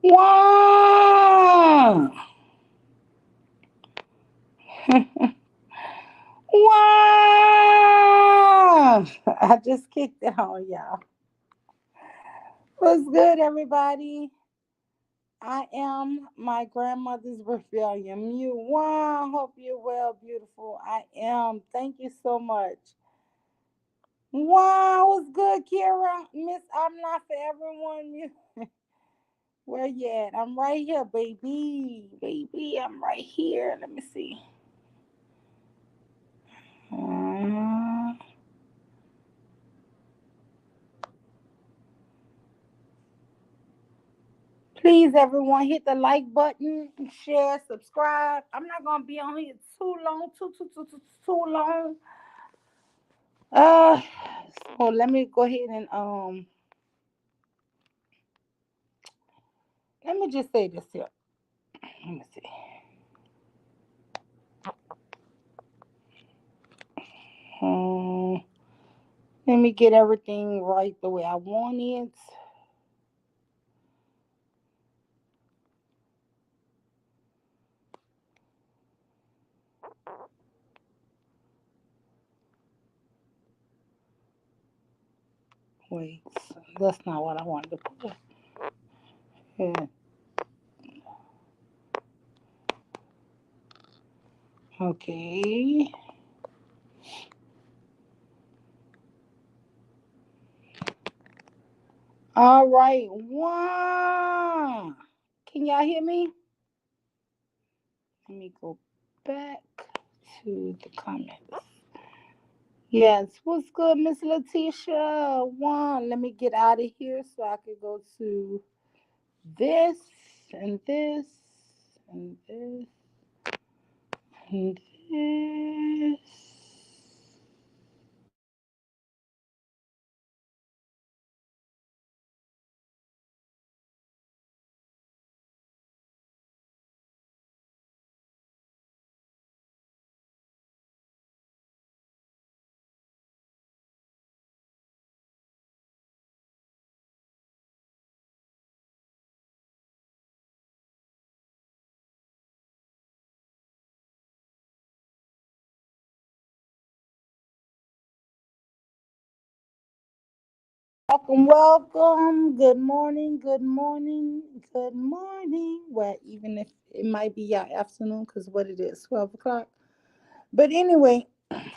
Wow! Wow! I just kicked it on y'all. What's good, everybody? I am my grandmother's rebellion. You wow, hope you're well, beautiful. I am. Thank you so much. Wow, what's good, Kira? Miss, I'm not for everyone. Where you at? I'm right here, baby. Baby, I'm right here. Let me see. Uh, Please, everyone, hit the like button, share, subscribe. I'm not gonna be on here too long, too long. Uh, so let me go ahead and let me just say this here. Let me see. Um, Let me get everything right the way I want it. Wait, that's not what I wanted to put. Yeah. Okay. All right. Wow. Can y'all hear me? Let me go back to the comments. Yes. What's good, Miss Letitia? One. Let me get out of here so I could go to this and this and this and this. Welcome, welcome. Good morning, good morning, good morning. Well, even if it might be your afternoon, because what it is, 12 o'clock. But anyway,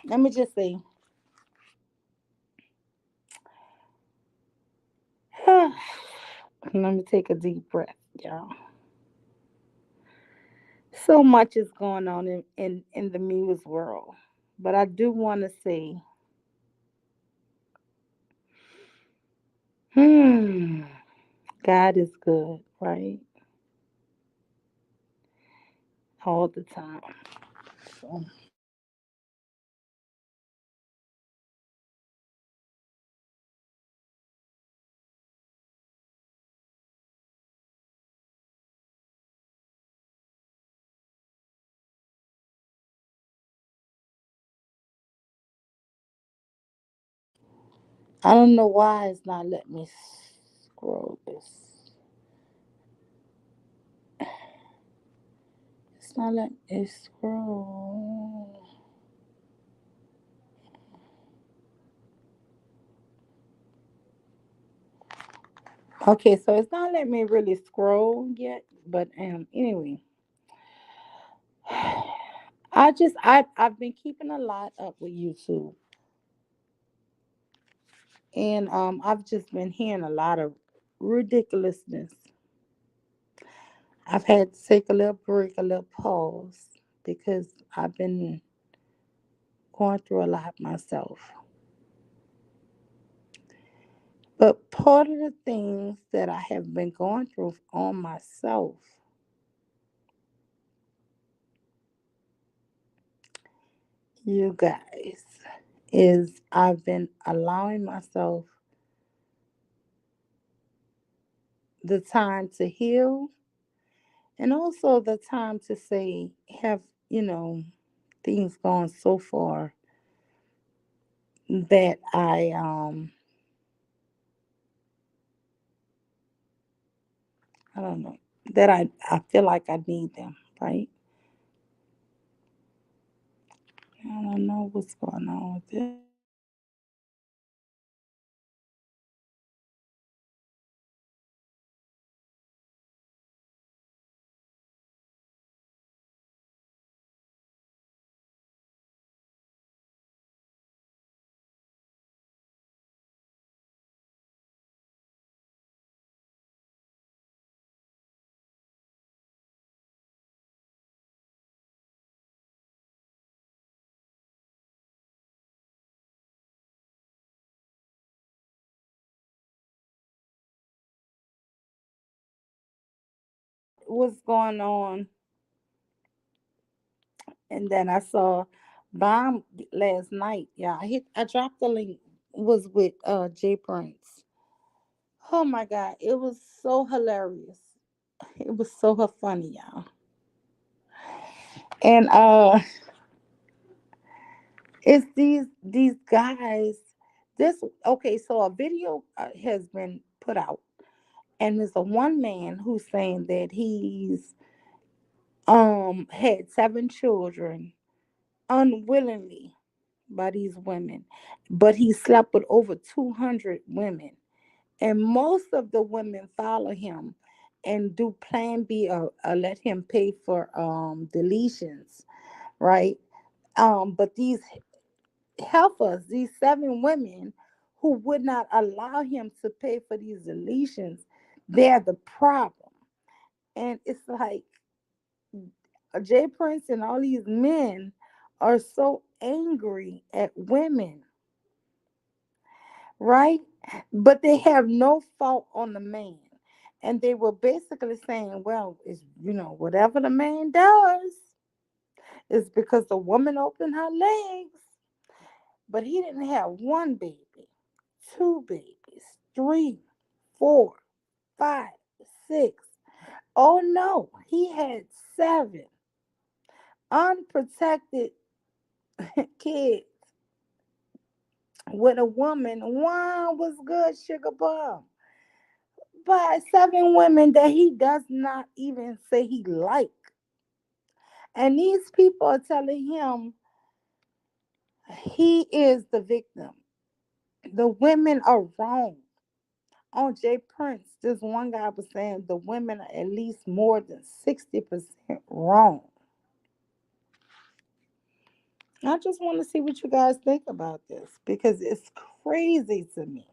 let me just say, let me take a deep breath, y'all. So much is going on in the music world. But I do want to say, hmm, God is good, right? All the time. So, I don't know why it's not letting me scroll this. It's not letting me scroll. Okay, so it's not letting me really scroll yet, but anyway, I've been keeping a lot up with YouTube, and I've just been hearing a lot of ridiculousness. I've had to take a little break, a little pause, because I've been going through a lot myself. But part of the things that I have been going through on myself, you guys, is I've been allowing myself the time to heal and also the time to say, have, you know, things gone so far that I don't know. That I feel like I need them, right? I don't know what's going on with this. What's going on? And then I saw Bomb last night. Yeah, I dropped the link. Was with Jay Prince. Oh my god, it was so hilarious. It was so funny, y'all. And it's these guys. This okay, so a video has been put out, and there's a one man who's saying that he's had 7 children unwillingly by these women, but he slept with over 200 women, and most of the women follow him and do Plan B, or let him pay for deletions, right? But these heifers, these 7 women who would not allow him to pay for these deletions, they're the problem. And it's like Jay Prince and all these men are so angry at women, right? But they have no fault on the man. And they were basically saying, well, it's, whatever the man does is because the woman opened her legs. But he didn't have one baby, two babies, three, four, five, six. Oh no, he had 7 unprotected kids with a woman. One was good, sugar bum. But 7 women that he does not even say he like. And these people are telling him he is the victim. The women are wrong. On Jay Prince, this one guy was saying the women are at least more than 60% wrong. I just want to see what you guys think about this because it's crazy to me.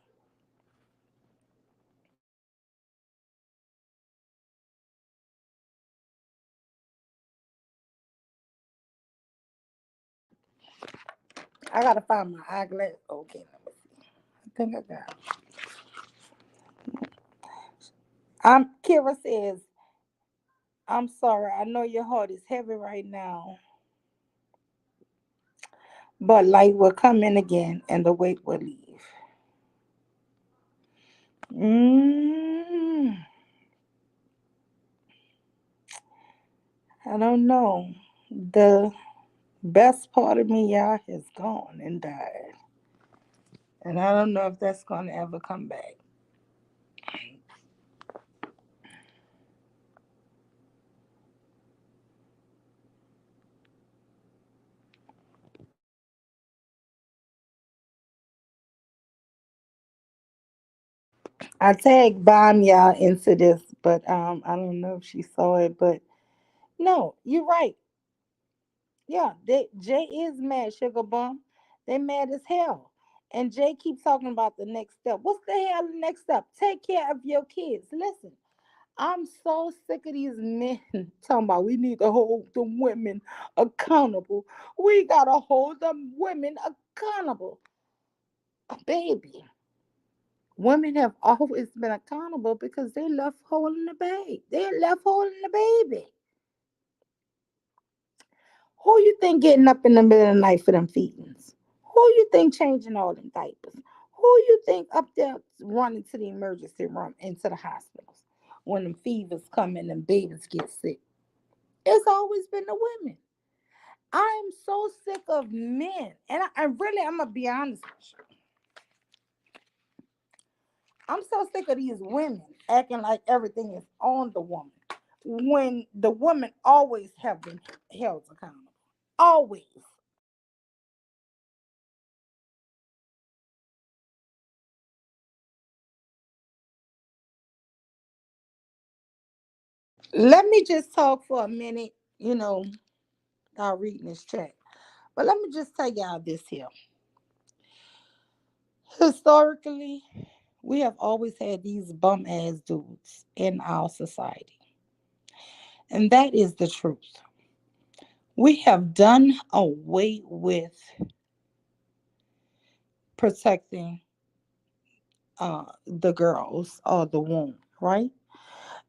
I gotta find my eyeglass. Okay, let me see. I think I got it. Kira says, I'm sorry, I know your heart is heavy right now, but light will come in again and the weight will leave. Mm, I don't know. The best part of me, y'all, has gone and died. And I don't know if that's going to ever come back. I tagged Bomb y'all into this, but I don't know if she saw it. But no, you're right. Yeah, Jay is mad, Sugar Bum. They mad as hell. And Jay keeps talking about the next step. What's the hell the next step? Take care of your kids. Listen, I'm so sick of these men talking about we need to hold the women accountable. We gotta hold the women accountable. Baby, women have always been accountable because they left holding the baby. They left holding the baby. Who you think getting up in the middle of the night for them feedings? Who you think changing all them diapers? Who you think up there running to the emergency room into the hospitals when them fevers come and them babies get sick? It's always been the women. I'm so sick of men, and I really, I'm gonna be honest with you. I'm so sick of these women. acting like everything is on the woman when the woman always have been held accountable. Always. Let me just talk for a minute, I'll read this chat. But let me just tell y'all this here. Historically, we have always had these bum ass dudes in our society. And that is the truth. We have done away with protecting the girls or the womb, right?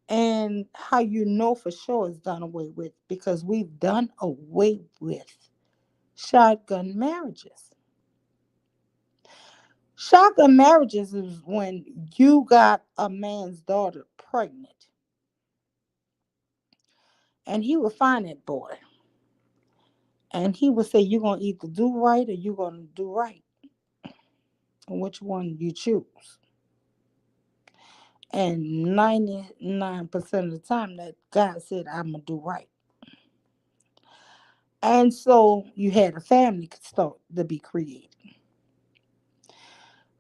And how you know for sure it's done away with because we've done away with shotgun marriages. Shotgun marriages is when you got a man's daughter pregnant and he would find that boy and he would say, you're going to either do right or you're going to do right. And which one you choose? And 99% of the time, that guy said, I'm going to do right. And so you had a family start to be created.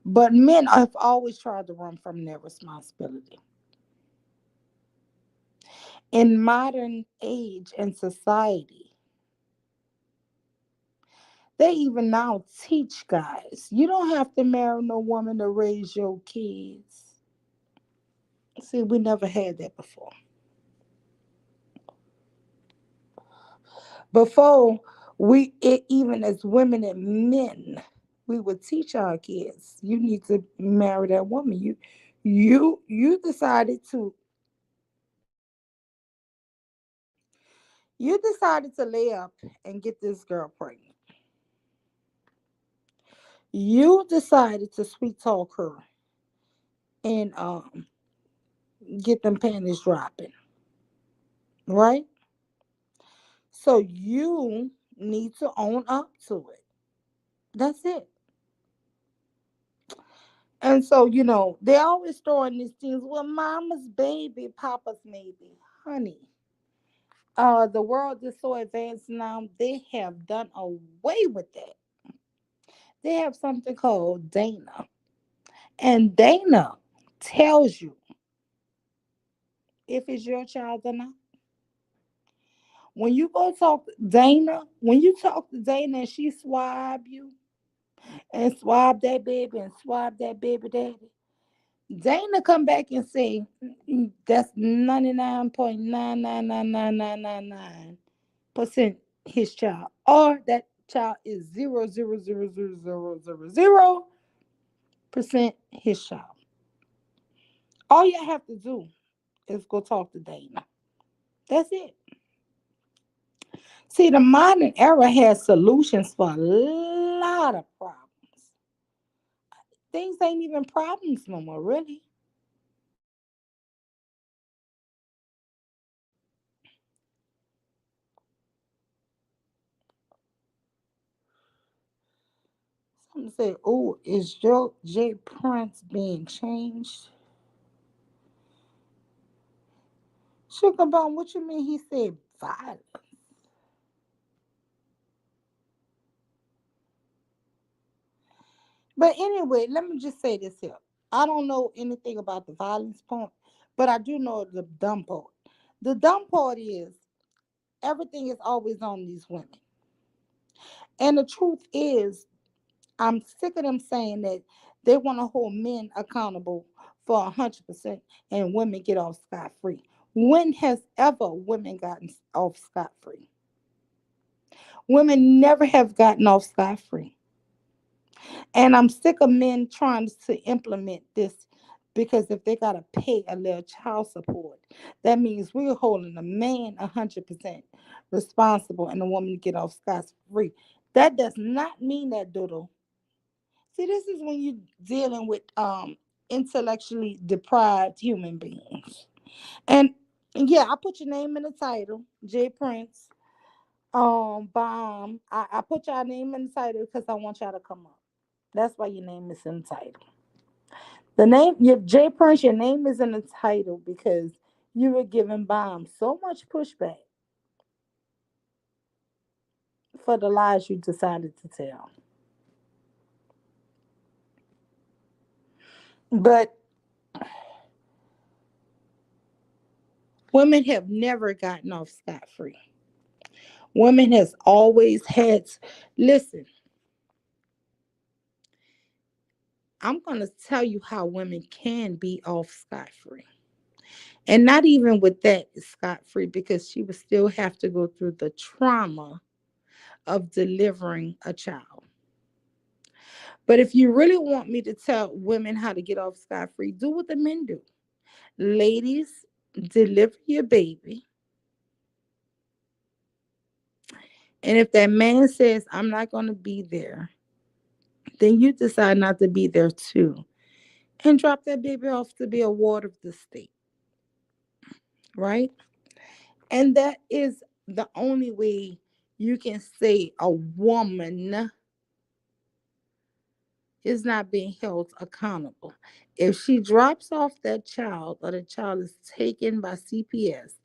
But men have always tried to run from their responsibility. In modern age and society, they even now teach guys, you don't have to marry no woman to raise your kids. See, we never had that before. Before even as women and men, we would teach our kids, you need to marry that woman. You decided to lay up and get this girl pregnant. You decided to sweet talk her and get them panties dropping, right? So you need to own up to it. That's it. And so, they always throwing these things. Well, mama's baby, papa's maybe. Honey, the world is so advanced now, they have done away with that. They have something called Dana. And Dana tells you if it's your child or not. When you go talk to Dana, when you talk to Dana and she swab you and swab that baby and swab that baby daddy, Dana come back and say that's 99.9999999% his child, or that child is 0.0000000% his child. All you have to do is go talk to Dana. That's it. See, the modern era has solutions for a lot of problems. Things ain't even problems no more, really. Some say, "Oh, is Joe J. Prince being changed?" Sugar Bone, what you mean? He said violent. But anyway, let me just say this here. I don't know anything about the violence part, but I do know the dumb part. The dumb part is everything is always on these women. And the truth is, I'm sick of them saying that they want to hold men accountable for 100% and women get off scot free. When has ever women gotten off scot free? Women never have gotten off scot free. And I'm sick of men trying to implement this because if they got to pay a little child support, that means we're holding a man 100% responsible and the woman get off scot free. That does not mean that, Doodle. See, this is when you're dealing with intellectually deprived human beings. And yeah, I put your name in the title, Jay Prince. Bomb. I put y'all name in the title because I want y'all to come up. That's why your name is in the title. The name, your Jay Prince, your name is in the title because you were giving Bomb so much pushback for the lies you decided to tell. But women have never gotten off scot free. Women has always had. Listen, I'm going to tell you how women can be off scot free. And not even with that scot free because she would still have to go through the trauma of delivering a child. But if you really want me to tell women how to get off scot free, do what the men do. Ladies, deliver your baby. And if that man says, I'm not going to be there, then you decide not to be there too. And drop that baby off to be a ward of the state, right? And that is the only way you can say a woman is not being held accountable. If she drops off that child or the child is taken by CPS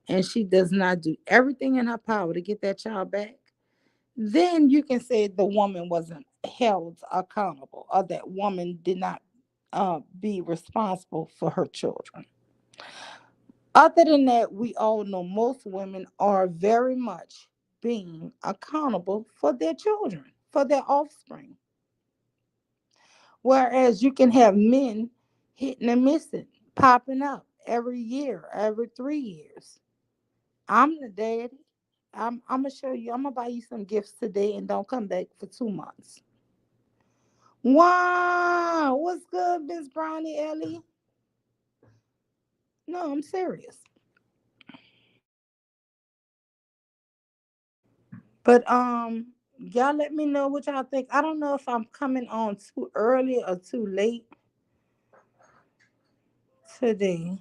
and she does not do everything in her power to get that child back, then you can say the woman wasn't held accountable or that woman did not be responsible for her children. Other than that, we all know most women are very much being accountable for their children, for their offspring. Whereas you can have men hitting and missing, popping up every year, every 3 years. I'm the daddy. I'm gonna show you. I'm gonna buy you some gifts today, and don't come back for 2 months. Wow, what's good, Miss Brownie Ellie? No, I'm serious. But y'all let me know what y'all think. I don't know if I'm coming on too early or too late today.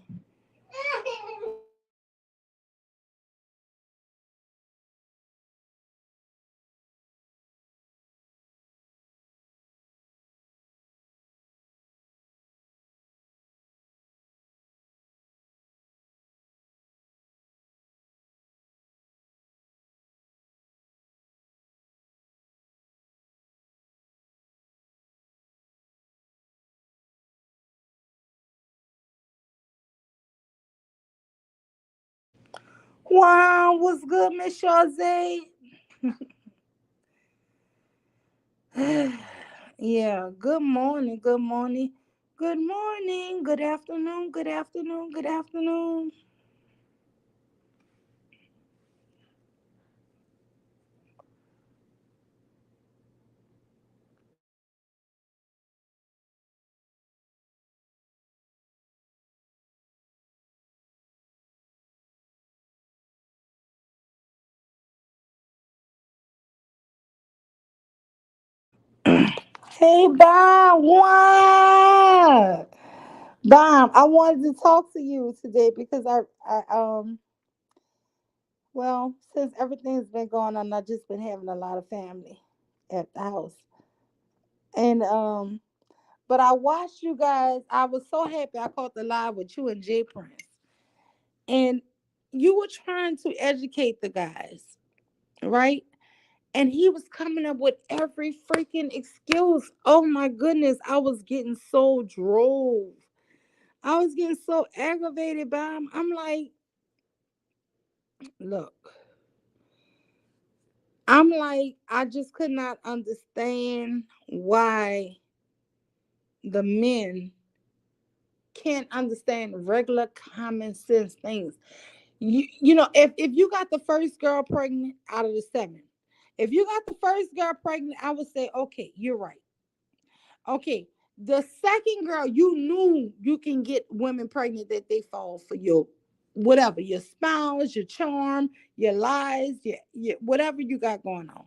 Wow, what's good, Miss Shazay? Yeah, good morning, good morning, good morning, good afternoon, good afternoon, good afternoon. Hey, Bob, what? Bob, I wanted to talk to you today because well, since everything's been going on, I've just been having a lot of family at the house. And but I watched you guys. I was so happy I caught the live with you and Jay Prince. And you were trying to educate the guys, right? And he was coming up with every freaking excuse. Oh my goodness, I was getting so drove. I was getting so aggravated by him. I'm like, look, I just could not understand why the men can't understand regular common sense things. You know, if you got the first girl pregnant out of the seven, if you got the first girl pregnant, I would say, okay, you're right. Okay. The second girl, you knew you can get women pregnant that they fall for your whatever, your smiles, your charm, your lies, your whatever you got going on.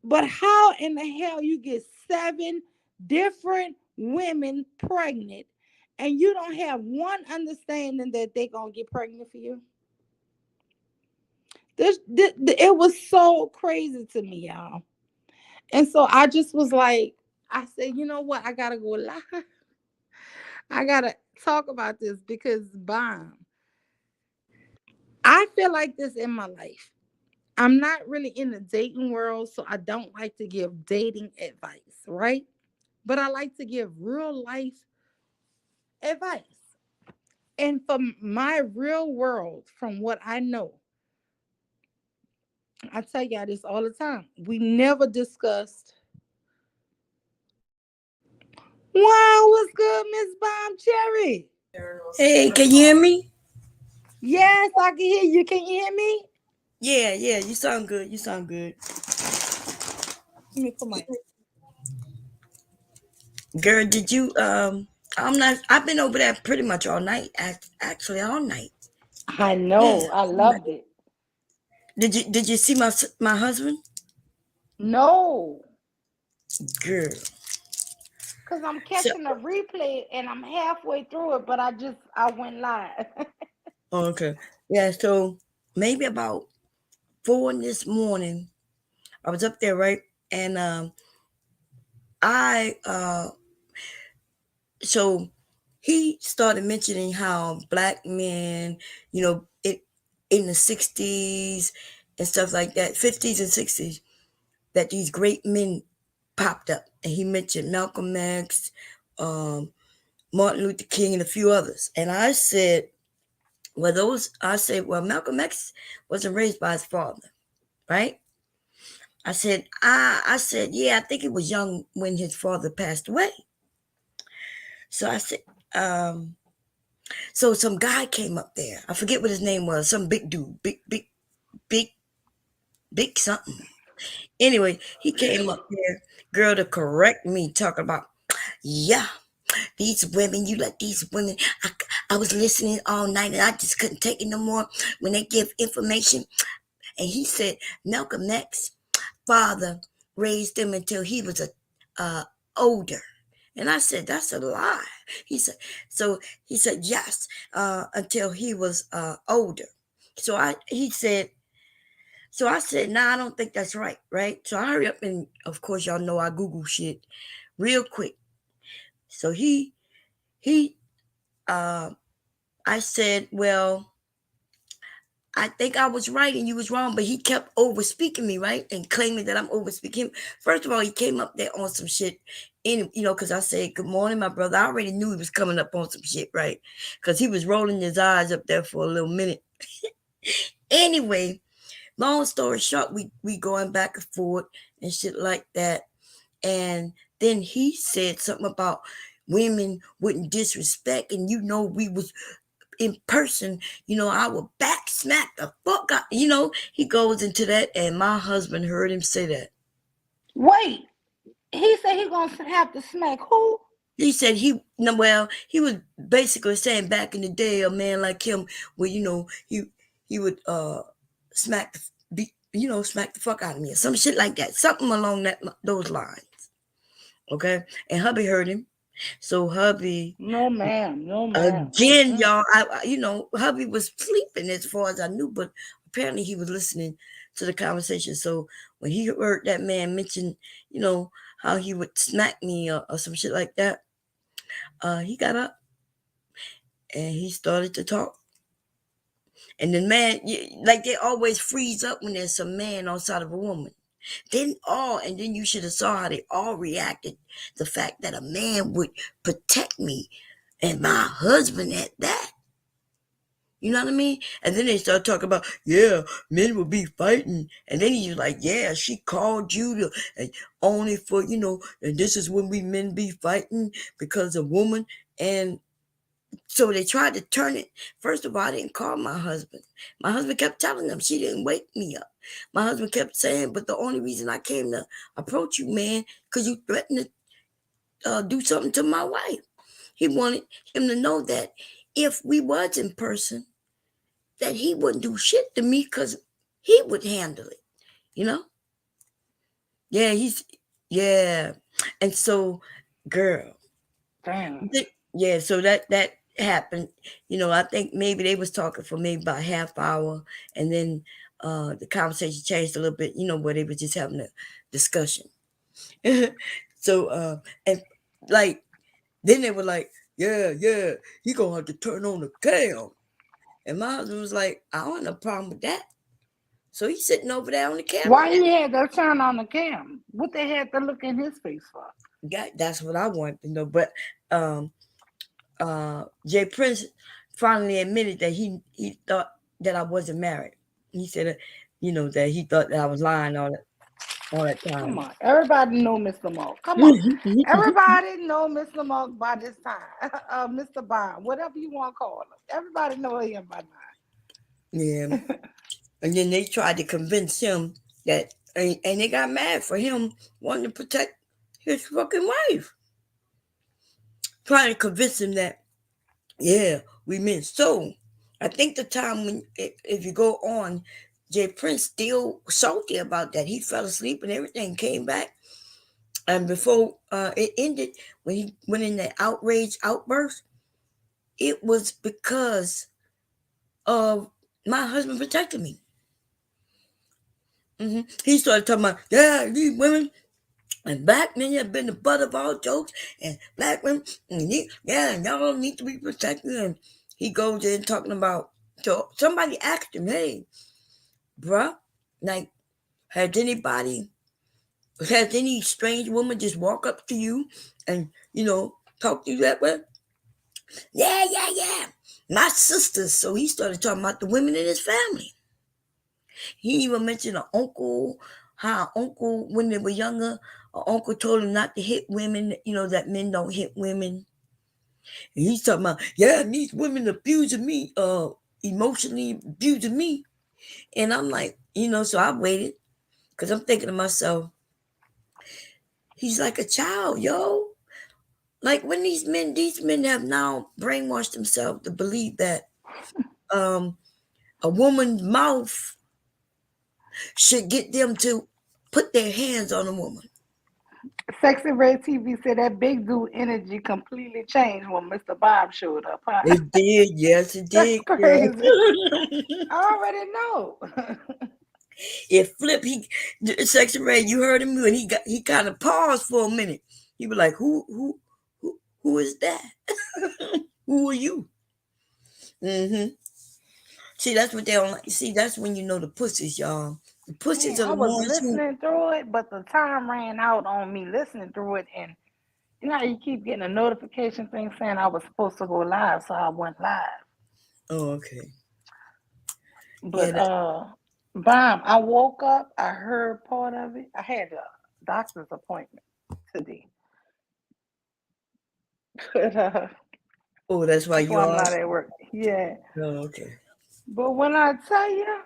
But how in the hell you get seven different women pregnant and you don't have one understanding that they're gonna get pregnant for you? This it was so crazy to me, y'all. And so I just was like, I said, you know what? I gotta go live. I gotta talk about this because bomb. I feel like this in my life. I'm not really in the dating world, so I don't like to give dating advice, right? But I like to give real life advice. And from my real world, from what I know, I tell y'all this all the time. We never discussed. Wow, what's good, Miss Bomb Cherry? Hey, can you hear me? Yes, I can hear you. Can you hear me? Yeah, yeah, you sound good. You sound good. Let me put my. Girl, did you I'm not I've been over there pretty much all night. Actually all night. I Yes. know. I All night. loved it. Did you see my husband? No, Girl. because I'm So catching a replay and I'm halfway through it, but I went live. okay. Yeah, so maybe about 4 this morning, I was up there, right? And I so he started mentioning how black men, it in the 60s and stuff like that, 50s and 60s, that these great men popped up. And he mentioned Malcolm X, um, Martin Luther King, and a few others. And I said, well, Malcolm X wasn't raised by his father, right? I said, yeah, I think he was young when his father passed away. So I said, um, so some guy came up there. I forget what his name was. Some big dude, big, big something. Anyway, he came up there, girl, to correct me, talking about, yeah, these women, you let these women. I was listening all night and I just couldn't take it no more when they give information. And he said Malcolm X father raised him until he was older. And I said, that's a lie. He said, so he said, yes, until he was older. So I said, nah, I don't think that's right, right? So I hurry up and, of course, y'all know I Google shit real quick. So he, uh, I said, well, I think I was right and you was wrong, but he kept over speaking me, right? And claiming that I'm over speaking him. First of all, he came up there on some shit, because I said, good morning, my brother. I already knew he was coming up on some shit, right? Because he was rolling his eyes up there for a little minute. Anyway, long story short, we going back and forth and shit like that. And then he said something about women wouldn't disrespect, and we was in person, I would back smack the fuck out. He goes into that, and my husband heard him say that. Wait, he said he gonna have to smack who? He said he was basically saying back in the day, a man like him, where he would smack smack the fuck out of me or some shit like that, something along those lines. Okay, and hubby heard him, so hubby. No, ma'am. No, ma'am. Again, y'all, hubby was sleeping as far as I knew, but apparently he was listening to the conversation. So when he heard that man mention, how he would smack me or some shit like that, he got up and he started to talk. And the man, like they always freeze up when there's a man on side of a woman. And then you should have saw how they all reacted. The fact that a man would protect me and my husband at that. You know what I mean? And then they start talking about, yeah, men will be fighting. And then he's like, yeah, she called you to only for, and this is when we men be fighting because a woman. And so they tried to turn it. First of all, I didn't call my husband. My husband kept telling them she didn't wake me up. My husband kept saying, but the only reason I came to approach you, man, because you threatened to do something to my wife. He wanted him to know that if we was in person, that he wouldn't do shit to me because he would handle it, you know? Yeah, yeah. And so, girl, Damn. yeah, so that happened. I think maybe they was talking for maybe about a half hour, and then the conversation changed a little bit, where they were just having a discussion. So, and like, then they were like, yeah, he gonna have to turn on the cam. And my husband was like, I don't have no problem with that. So he's sitting over there on the camera. Why he had to turn on the cam? What they had to look in his face for? That's what I wanted to know. But Jay Prince finally admitted that he thought that I wasn't married. He said, that he thought that I was lying all that Come time. on, everybody know Mr. Monk. Come on, everybody know Mr. Monk by this time. Mr. Bond, whatever you want to call him, everybody know him by now. Yeah. And then they tried to convince him that, and they got mad for him wanting to protect his fucking wife. Trying to convince him that, yeah, we meant so. I think the time when, if you go on, Jay Prince still salty about that. He fell asleep and everything, came back. And before it ended, when he went in that outrage outburst, it was because of my husband protecting me. He started talking about, yeah, these women and black men have been the butt of all jokes, and black women, and y'all need to be protected. And he goes in talking about, so somebody asked him, hey, bruh, like, has any strange woman just walk up to you and, talk to you that way? Yeah. My sisters. So he started talking about the women in his family. He even mentioned an uncle, how uncle, when they were younger, an uncle told him not to hit women, that men don't hit women. And he's talking about, yeah, these women abusing me, emotionally abusing me. And I'm like, so I waited because I'm thinking to myself, he's like a child, yo. Like when these men have now brainwashed themselves to believe that a woman's mouth should get them to put their hands on a woman. Sexy Red TV said that big dude energy completely changed when Mr. Bob showed up. Huh? It did, yes, it That's did. crazy. Yes. I already know. It flipped. Sexy Red, you heard him when he kind of paused for a minute. He was like, who is that? Who are you? See, that's what they don't like. See, that's when you know the pussies, y'all. The pussies Man, are I the was ones who. listening through it, but the time ran out on me listening through it, and you keep getting a notification thing saying I was supposed to go live, so I went live. Oh, okay. Yeah. But Bomb, I woke up, I heard part of it. I had a doctor's appointment today. But Oh, that's why that's you why I'm are. not at work. Yeah. Oh, okay. But when I tell you,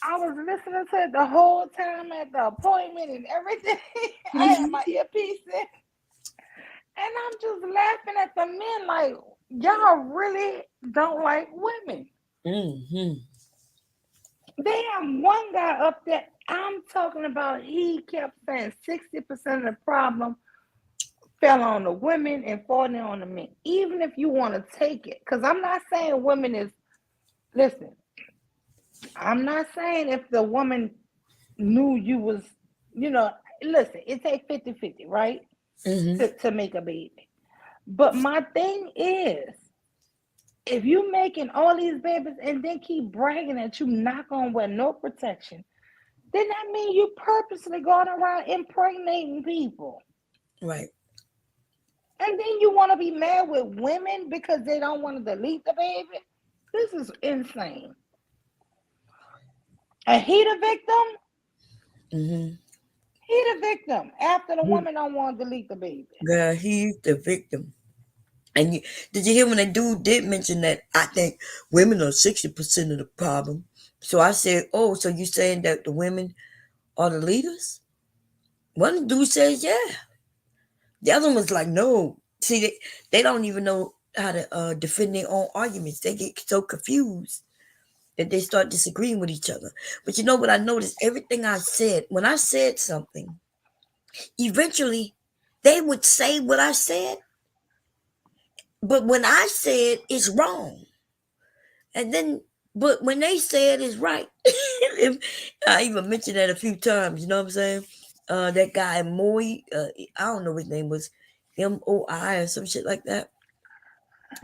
I was listening to it the whole time at the appointment and everything. I had my earpiece in. And I'm just laughing at the men like, y'all really don't like women. Mm-hmm. They have one guy up there. I'm talking about, he kept saying 60% of the problem fell on the women and 40 on the men. Even if you want to take it, because I'm not saying women is, listen, I'm not saying if the woman knew you was, listen, it takes 50-50, right? Mm-hmm. To make a baby. But my thing is, if you making all these babies and then keep bragging that you not gonna wear no protection, then that means you purposely going around impregnating people. Right. And then you want to be mad with women because they don't want to delete the baby. This is insane. And he the victim? Mm-hmm. He the victim after the woman don't want to delete the baby. Girl, he's the victim. And did you hear when that dude did mention that I think women are 60% of the problem? So I said, oh, so you saying that the women are the leaders? One dude says, yeah. The other one was like, no. See, they don't even know how to defend their own arguments. They get so confused that they start disagreeing with each other. But you know what I noticed? Everything I said, when I said something, eventually they would say what I said. But when I said it's wrong, and then, but when they said it's right, I even mentioned that a few times. You know what I'm saying? That guy Moy, I don't know his name was MOI or some shit like that.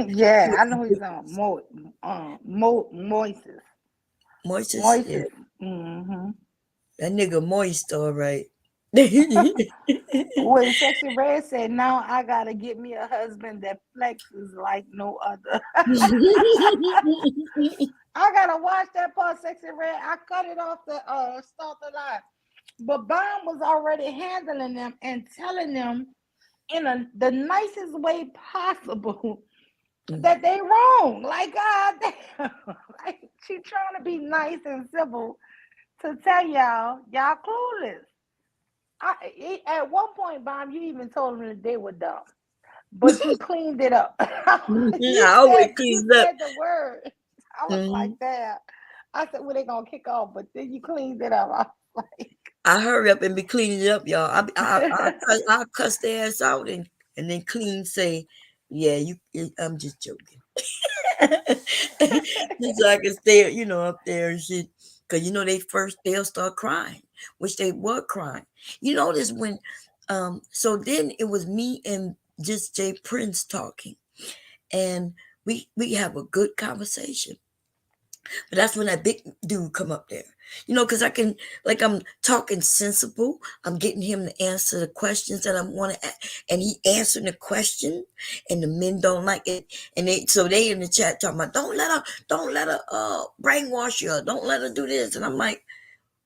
Yeah, I know he's on Moises. Moises, yeah, Moises. Mm-hmm. that nigga moist, all right. When Sexy Red said, "Now I gotta get me a husband that flexes like no other." I gotta watch that part, Sexy Red. I cut it off the start the line. But Bond was already handling them and telling them in the nicest way possible that they wrong. Like God damn. Like she trying to be nice and civil to tell y'all clueless. At one point, Bob, you even told them that they were dumb, but you cleaned it up. I always You cleans up. said the word. I was like Mhm. that. I said, "Well, they gonna kick off," but then you cleaned it up. I was I hurry up and be cleaning it up, y'all. like, I cuss their ass out and then clean say, yeah, I'm just joking. Just so I can stay, up there and shit. Cause they'll start crying, which they were crying. You notice when, so then it was me and just Jay Prince talking, and we have a good conversation. But that's when that big dude come up there. Because I'm talking sensible. I'm getting him to answer the questions that I want to, and he answering the question, and the men don't like it, and they in the chat talking about don't let her brainwash you, don't let her do this, and I'm like,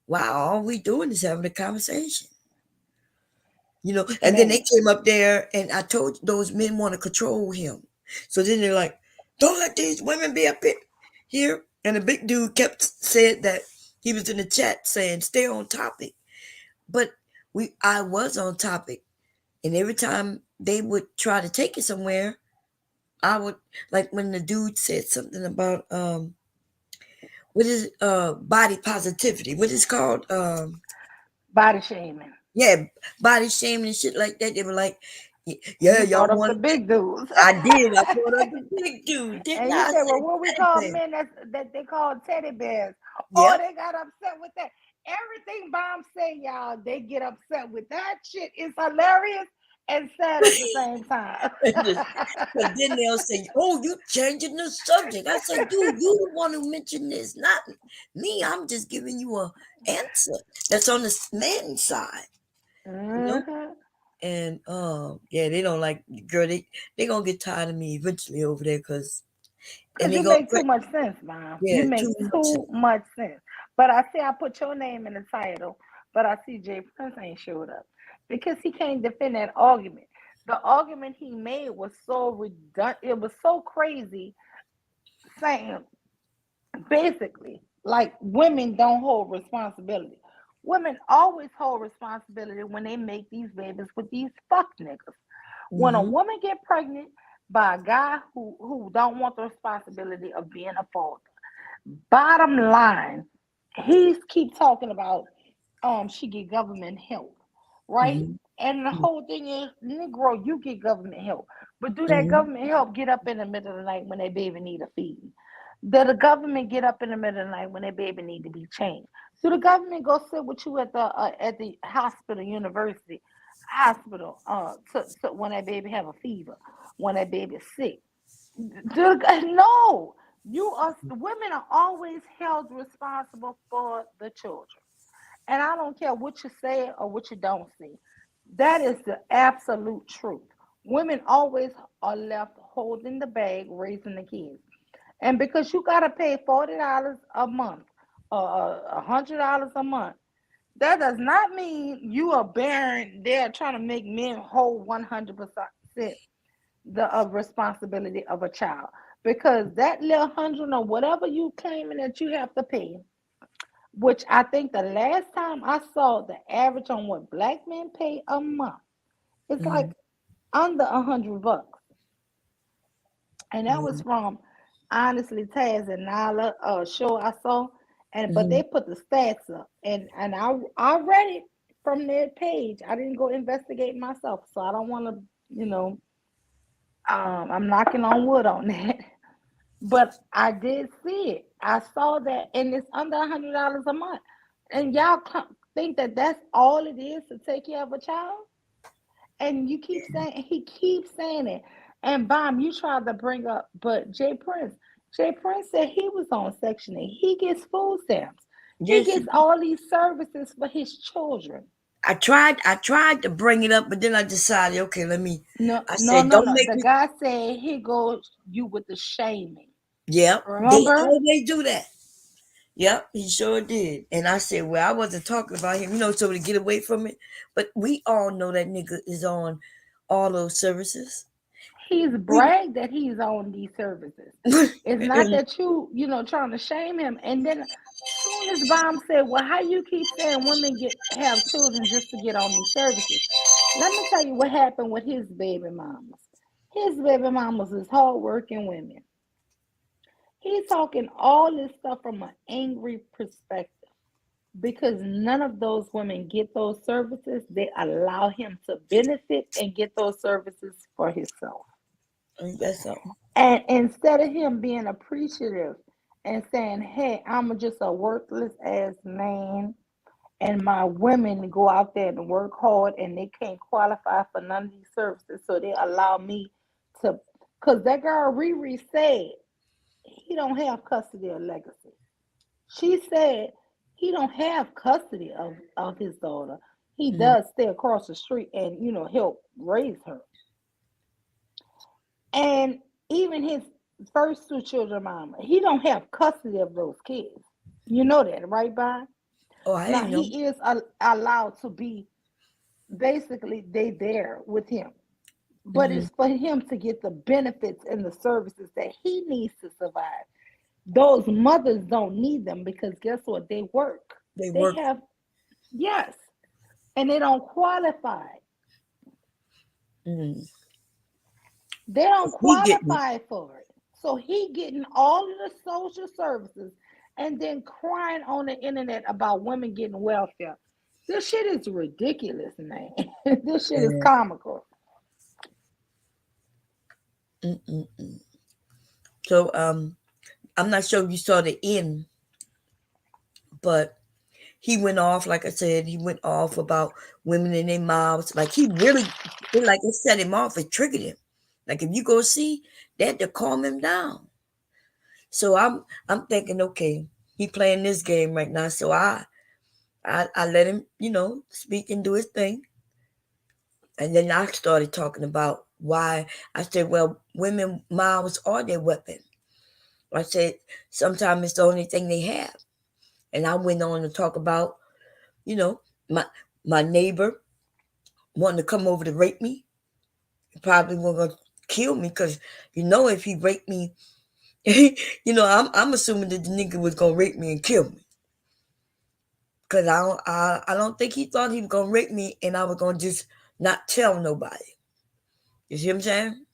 wow, all we doing is having a conversation. And then they man, came up there, and I told those men want to control him. So then they're like, don't let these women be up here. And the big dude kept said that he was in the chat saying, stay on topic. But I was on topic. And every time they would try to take it somewhere, I would, like when the dude said something about what is body positivity, what is called body shaming. yeah, body shaming and shit like that. They were like, yeah, You y'all brought up the want. big dudes. I did. I brought up the big dude, didn't And I? you I said, said well, what we teddy call bear. men that they call teddy bears. Oh, Yep. they got upset with that. Everything Bomb say, y'all, they get upset with. That shit is hilarious and sad at the same time. But then they'll say, "Oh, you changing the subject." I said, "Dude, you the one who mentioned this, not me. I'm just giving you a answer that's on the man's side, you know." Mm-hmm. And yeah, they don't like girl. They gonna get tired of me eventually over there, and Because they you gonna make too much sense, Mom. You yeah, make too much. too much sense. But I see I put your name in the title, but I see Jay Prince ain't showed up because he can't defend that argument. The argument he made was so redundant. It was so crazy, saying basically like women don't hold responsibility. Women always hold responsibility when they make these babies with these fuck niggas. When a Mm-hmm. woman get pregnant by a guy who don't want the responsibility of being a father, bottom line, he keep talking about she get government help, right? Mm-hmm. And the whole thing is, Negro, you get government help, but do that Mm-hmm. government help get up in the middle of the night when that baby need a feeding? Do the government get up in the middle of the night when that baby need to be changed? Do the government go sit with you at the hospital, university, hospital, to when that baby have a fever, when that baby is sick? No, women are always held responsible for the children. And I don't care what you say or what you don't say. That is the absolute truth. Women always are left holding the bag, raising the kids. And because you got to pay $40 a month or $100 a month, that does not mean you are bearing, they're trying to make men hold 100% the responsibility of a child. Because that little hundred or whatever you claiming that you have to pay, which I think the last time I saw the average on what black men pay a month, it's Mm-hmm. like under $100. And that was Mm-hmm. from honestly Taz and Nyla show I saw. And but Mm-hmm. they put the stats up and I read it from their page. I didn't go investigate myself, so I don't want to, I'm knocking on wood on that. But I did see it. I saw that, and it's under $100 a month. And y'all think that that's all it is to take care of a child? And you keep saying he keeps saying it. And Bomb, you tried to bring up, but Jay Prince said he was on Section 8. He gets food stamps. He Yes, gets all these services for his children. I tried to bring it up, but then I decided, okay, let me. No, I no, said, no, don't no. make The me. guy said he goes you with the shaming. Yep, they Remember? always do that. Yep, he sure did. And I said, well, I wasn't talking about him, so to get away from it. But we all know that nigga is on all those services. He's We, bragged that he's on these services. It's not and that trying to shame him. And then soon as Bomb said, well, how you keep saying women have children just to get on these services? Let me tell you what happened with his baby mamas. His baby mamas is hardworking women. He's talking all this stuff from an angry perspective because none of those women get those services. They allow him to benefit and get those services for himself. that's all. And instead of him being appreciative and saying, hey, I'm just a worthless ass man, and my women go out there and work hard and they can't qualify for none of these services, so they allow me to. Because that girl Riri said he don't have custody of Legacy. She said he don't have custody of his daughter. He Mhm. does stay across the street and help raise her. And even his first two children, mama, he don't have custody of those kids. You know that, right, Bob? Oh, I Now didn't know. he is allowed to be basically they there with him, but Hmm. it's for him to get the benefits and the services that he needs to survive. Those mothers don't need them because guess what? They work. They They work. have yes, and they don't qualify. Mm. They don't He getting it. qualify for it. So he getting all of the social services and then crying on the internet about women getting welfare. This shit is ridiculous, man. This shit is Yeah. comical. Mm-mm-mm. So I'm not sure if you saw the end, but he went off. Like I said, he went off about women in their mouths. Like he really, it set him off. It triggered him. Like if you go see, they had to calm him down. So I'm thinking, okay, he playing this game right now. So I let him, speak and do his thing. And then I started talking about why. I said, well, women mouths are their weapon. I said sometimes it's the only thing they have. And I went on to talk about, you know, my my neighbor wanting to come over to rape me. He probably was gonna kill me because if he raped me, I'm assuming that the nigga was gonna rape me and kill me. Cause I don't think he thought he was gonna rape me and I was gonna just not tell nobody. You see what I'm saying?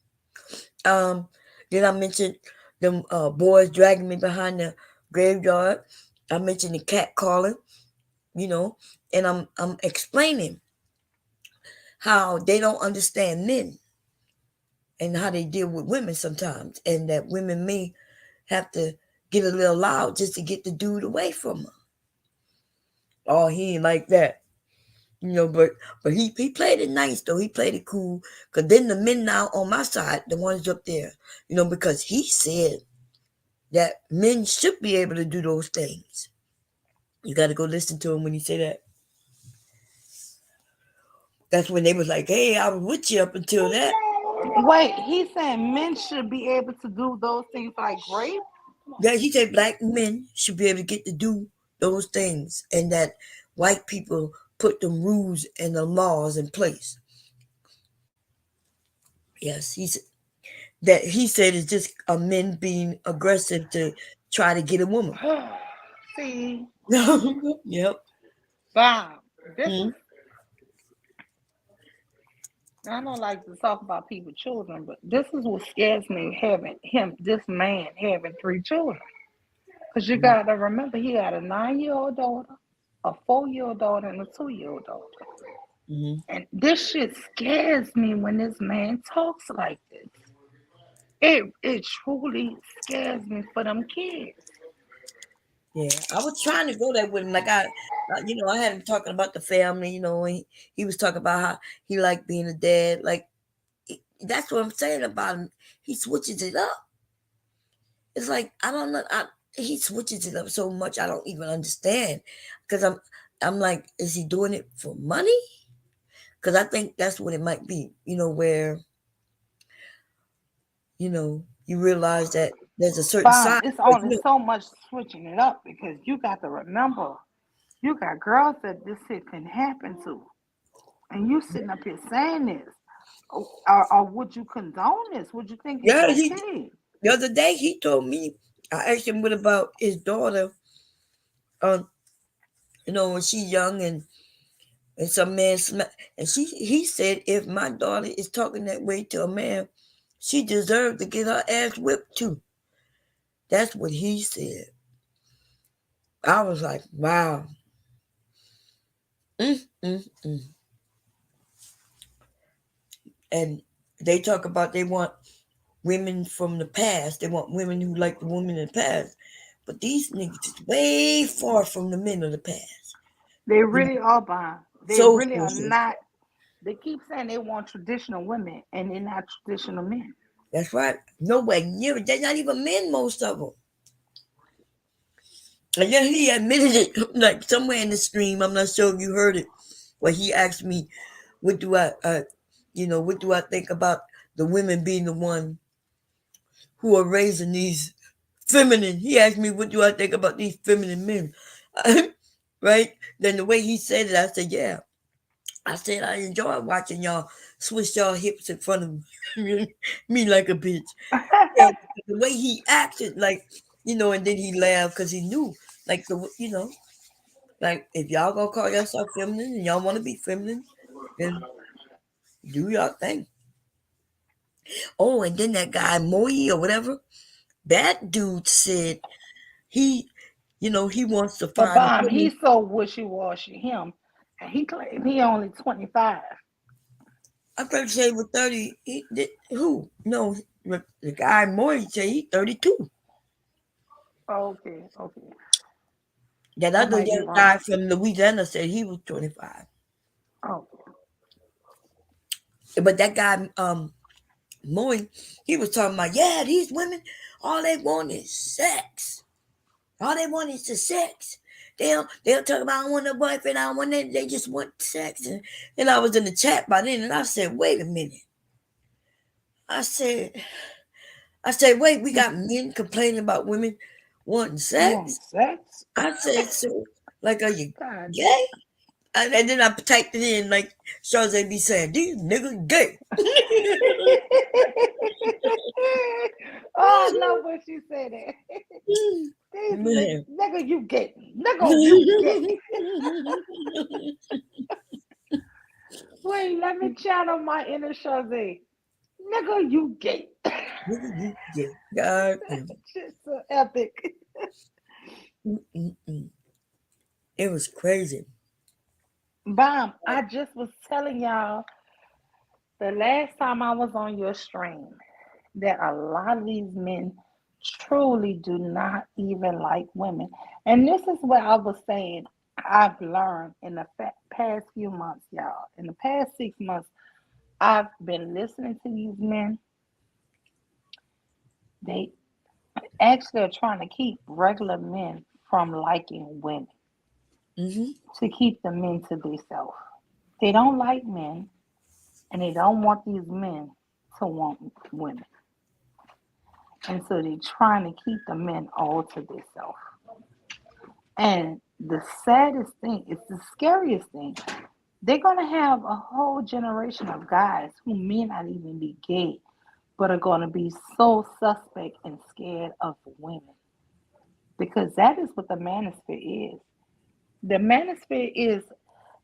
Um, then I mentioned them boys dragging me behind the graveyard. I mentioned the cat calling, you know, and I'm explaining how they don't understand men and how they deal with women sometimes, and that women may have to get a little loud just to get the dude away from her. Oh, he ain't like that. But he played it nice though. He played it cool. Cause then the men now on my side, the ones up there, because he said that men should be able to do those things. You got to go listen to him when he say that. That's when they was like, "Hey, I was with you up until that." Wait, he's saying men should be able to do those things like rape? Yeah, he said black men should be able to get to do those things, and that white people put the rules and the laws in place. Yes, he said it's just a men being aggressive to try to get a woman. See, Yep. Bob, this Mhm. is I don't like to talk about people's children, but this is what scares me having this man having three children. Because you got to remember, he got a 9-year-old daughter, a 4-year-old daughter, and a 2-year-old daughter. Mhm. And this shit scares me when this man talks like this. It truly scares me for them kids. Yeah, I was trying to go there with him. Like I had him talking about the family. And he was talking about how he liked being a dad. Like, that's what I'm saying about him. He switches it up. It's like I don't know. He switches it up so much I don't even understand. Because I'm like, is he doing it for money? Because I think that's what it might be. Where you realize that there's a certain Bomb, side. it's only so much switching it up because you got to remember, you got girls that this shit can happen to. And you sitting up here saying this. Or would you condone this? Would you think it's Yeah, okay? the other day he told me. I asked him what about his daughter. Um, when she's young and some man and he said if my daughter is talking that way to a man, she deserved to get her ass whipped too. That's what he said. I was like, wow. Mm, mm, mm. And they talk about they want women from the past. They want women who like the women in the past. But these niggas is way far from the men of the past. They really are, Bomb. They So, really so, are so. not. They keep saying they want traditional women, and they're not traditional men. That's right. Nowhere near it. They're not even men, most of them. And then he admitted it, like somewhere in the stream. I'm not sure if you heard it, where he asked me, "What do what do I think about the women being the one who are raising these feminine?" He asked me, "What do I think about these feminine men?" Right? Then the way he said it, I said, "Yeah." I said, "I enjoy watching y'all switch y'all hips in front of me like a bitch." Yeah, the way he acted, like and then he laughed because he knew, like like if y'all gonna call yourself feminine and y'all want to be feminine, then do y'all thing. Oh, and then that guy Moy or whatever, that dude said he, he wants to But find a Bomb, woman. he's so wishy washy. Him, and he claimed he only 25. I thought he said he was 30. Who? No, the guy Moy said he's 32. Okay, okay, That I other might be young guy wrong. from Louisiana said he was 25. Okay, But that guy, Moy, he was talking about, yeah, these women, all they want is sex. All they want is the sex. They'll talk about I want a boyfriend, I want that. They just want sex. And I was in the chat by then, and I said, wait a minute. I said, wait, we got men complaining about women wanting you want sex. sex? I said, so, like, are you God. gay? And then I typed it in like Charles be saying, these niggas gay. Oh, I love when she said that. These Man. nigga, you gay. Nigga, you gay. Wait, let me channel my inner Shazay. Nigga, you gay. Nigga, you gay. God. Shit's so epic. Mm-mm-mm. It was crazy. Bomb, I just was telling y'all the last time I was on your stream that a lot of these men truly do not even like women. And this is what I was saying I've learned in the past few months, y'all. In the past 6 months, I've been listening to these men. They actually are trying to keep regular men from liking women, Mm-hmm. to keep the men to themselves. They don't like men, and they don't want these men to want women. And so they're trying to keep the men all to themselves. And the saddest thing, it's the scariest thing. They're gonna have a whole generation of guys who may not even be gay, but are gonna be so suspect and scared of women. Because that is what the manosphere is. The manosphere is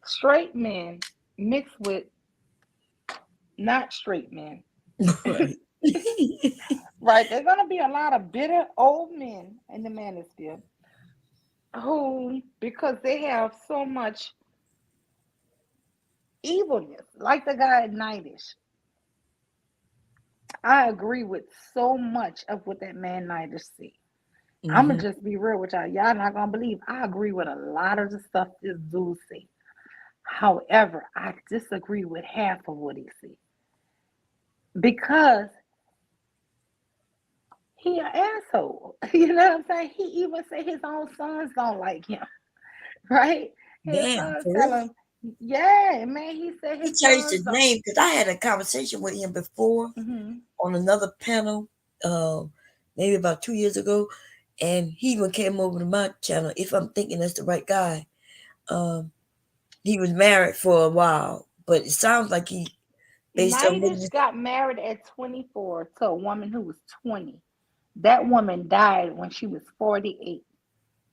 straight men mixed with not straight men. Right. Right? There's gonna be a lot of bitter old men in the manosphere who, because they have so much evilness, like the guy at Nightish. I agree with so much of what that man Nightish said. I'm Mm-hmm. gonna just be real with y'all. Y'all not gonna believe I agree with a lot of the stuff this dude said. However, I disagree with half of what he said. because he an asshole. You know what I'm saying? He even say his own sons don't like him, right? His Damn, sons for tell real. him, yeah, man. He said He his changed sons his don't. name because I had a conversation with him before Hmm. on another panel, maybe about 2 years ago, and he even came over to my channel. If I'm thinking that's the right guy, um, he was married for a while, but it sounds like he, based on what he Nitish got married at 24 to a woman who was 20. That woman died when she was 48.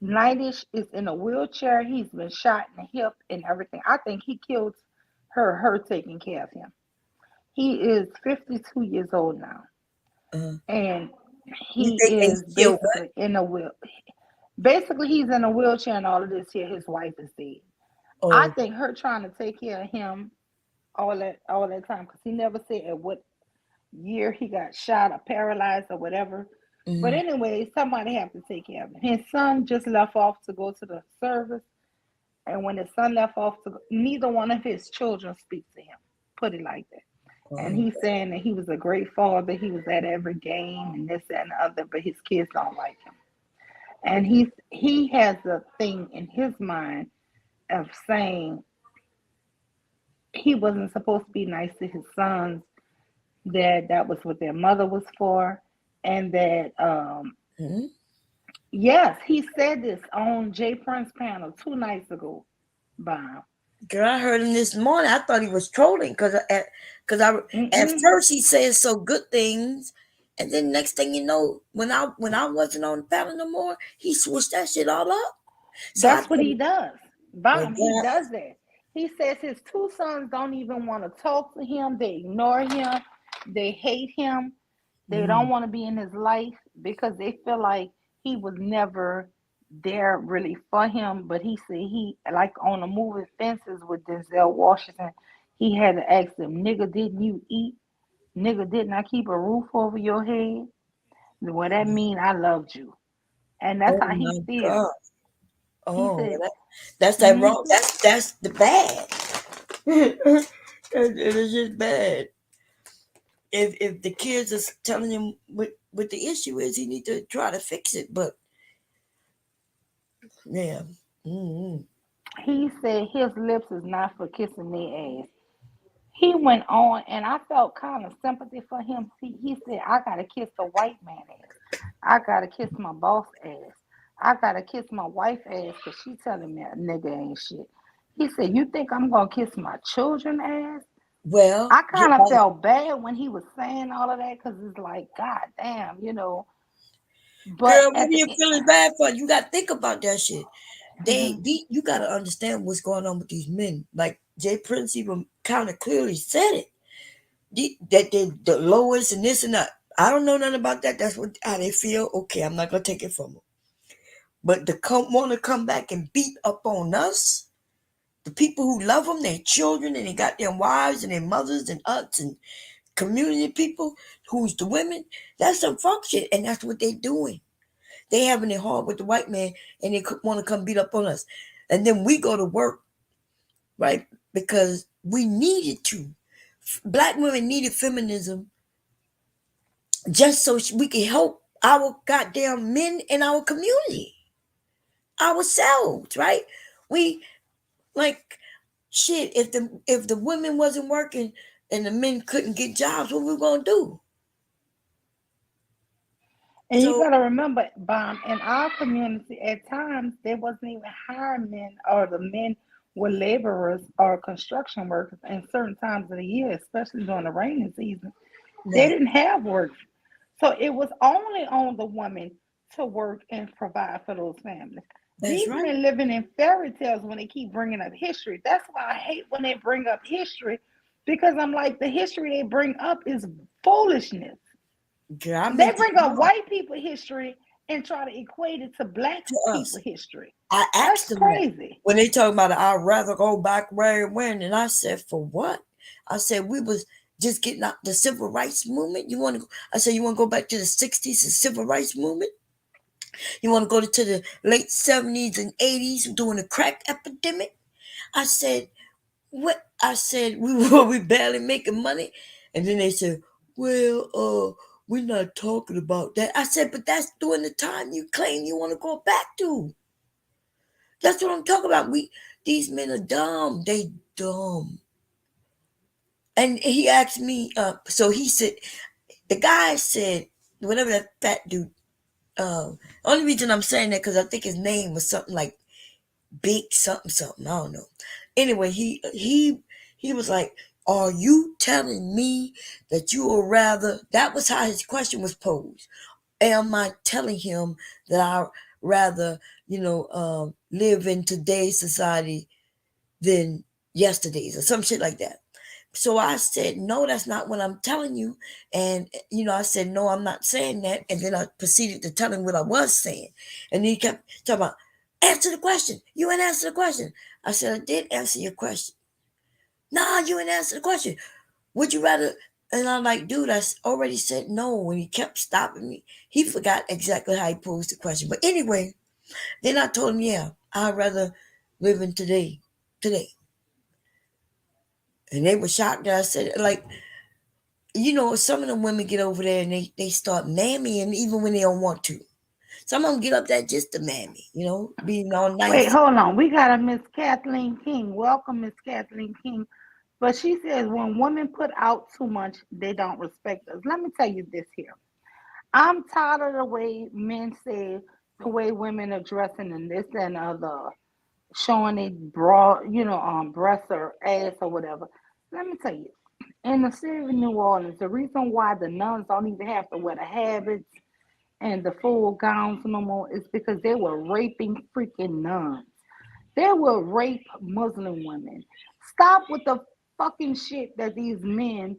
Nitish is in a wheelchair. He's been shot in the hip and everything. I think he killed her taking care of him. He is 52 years old now. And you he think that is he killed what? basically in a wheel. Basically, he's in a wheelchair and all of this here. His wife is dead. I Oh, think her trying to take care of him all that time because he never said at what year he got shot or paralyzed or whatever. But mm-hmm. anyway, somebody have to take care of him. His son just left off to go to the service, and when his son left off to go, neither one of his children speak to him. Put it like that. And Oh, he's saying that he was a great father. He was at every game and this, that, and the other, but his kids don't like him. And he has a thing in his mind of saying he wasn't supposed to be nice to his sons, that was what their mother was for, and that mm-hmm. yes, he said this on Jay Prince panel 2 nights ago. Bob. Girl, I heard him this morning. I thought he was trolling at Mm-mm. first he says so good things, and then next thing you know, when I wasn't on the panel no more, he switched that shit all up. So I That's what thought, he does. well, Bomb, he God, does that. He says his two sons don't even want to talk to him. They ignore him. They hate him. They don't mm, want to be in his life because they feel like he was never there really for him. But he said he like on the movie Fences with Denzel Washington, he had to ask them, nigga, didn't you eat? Nigga, didn't I keep a roof over your head? Well, that mean I loved you. And that's oh how he my feels. God, He oh, said, that's that wrong. mm-hmm. That's the bad. It is just bad. If the kids are telling him what the issue is, he need to try to fix it. But yeah, mm-hmm. He said his lips is not for kissing their ass. He went on, and I felt kind of sympathy for him. He said, I got to kiss the white man ass. I got to kiss my boss ass. I got to kiss my wife ass because she telling me a nigga ain't shit. He said, you think I'm going to kiss my children ass? Well, I kind of felt bad when he was saying all of that because it's like, God damn, you know. But girl, what at are the you end, feeling bad for? You got to think about that shit. mhm. You got to understand what's going on with these men. Like Jay Prince even kind of clearly said it. That they the lowest and this and that. I don't know nothing about that. That's what how they feel. Okay, I'm not gonna take it from them. But to want to come back and beat up on us, the people who love them, their children, and they got their wives and their mothers and aunts and community people, who's the women, that's some fuck shit, and that's what they doing. They having it hard with the white man, and they want to come beat up on us, and then we go to work, right? Because we needed to. Black women needed feminism just so we can help our goddamn men in our community, ourselves, right? We like shit. If the women wasn't working and the men couldn't get jobs, what we gonna do? And you So got to remember, Bomb, in our community, at times, they wasn't even hiring men, or the men were laborers or construction workers in certain times of the year, especially during the rainy season. They right, didn't have work. So it was only on the woman to work and provide for those families. that's These right. men living in fairy tales when they keep bringing up history. That's why I hate when they bring up history because I'm like, the history they bring up is foolishness. Girl, I They mentioned bring up white people history and try to equate it to black to people us. history. I asked That's them that crazy. when they talk about I'd rather go back where it went, and I said for what? I said we was just getting out the civil rights movement. You want to? I said you want to go back to the '60s, the civil rights movement. You want to go to the late '70s and '80s during the crack epidemic. I said what? I said we were barely making money, and then they said well, we're not talking about that. I said, but that's during the time you claim you want to go back to. That's what I'm talking about. These men are dumb. They dumb. And he asked me, so he said, the guy said, whatever that fat dude, only reason I'm saying that because I think his name was something like Big something something. I don't know. Anyway, he was like, "Are you telling me that you would rather?" That was how his question was posed. Am I telling him that I rather, live in today's society than yesterday's or some shit like that? So I said, no, that's not what I'm telling you. And, I said, no, I'm not saying that. And then I proceeded to tell him what I was saying. And he kept talking about, answer the question. You ain't answer the question. I said, I did answer your question. Nah, you ain't answer the question. Would you rather? And I'm like, dude, I already said no. When he kept stopping me, he forgot exactly how he posed the question. But anyway, then I told him, yeah, I'd rather live in today. Today. And they were shocked that I said it. Like, some of them women get over there and they start mammying even when they don't want to. Some of them get up there just to mammy, being all Wait, nice. hold on. We got a Miss Kathleen King. Welcome, Miss Kathleen King. But she says when women put out too much, they don't respect us. Let me tell you this here. I'm tired of the way men say the way women are dressing and this and other, showing a broad, breasts or ass or whatever. Let me tell you, in the city of New Orleans, the reason why the nuns don't even have to wear the habits and the full gowns no more is because they were raping freaking nuns. They will rape Muslim women. Stop with the fucking shit that these men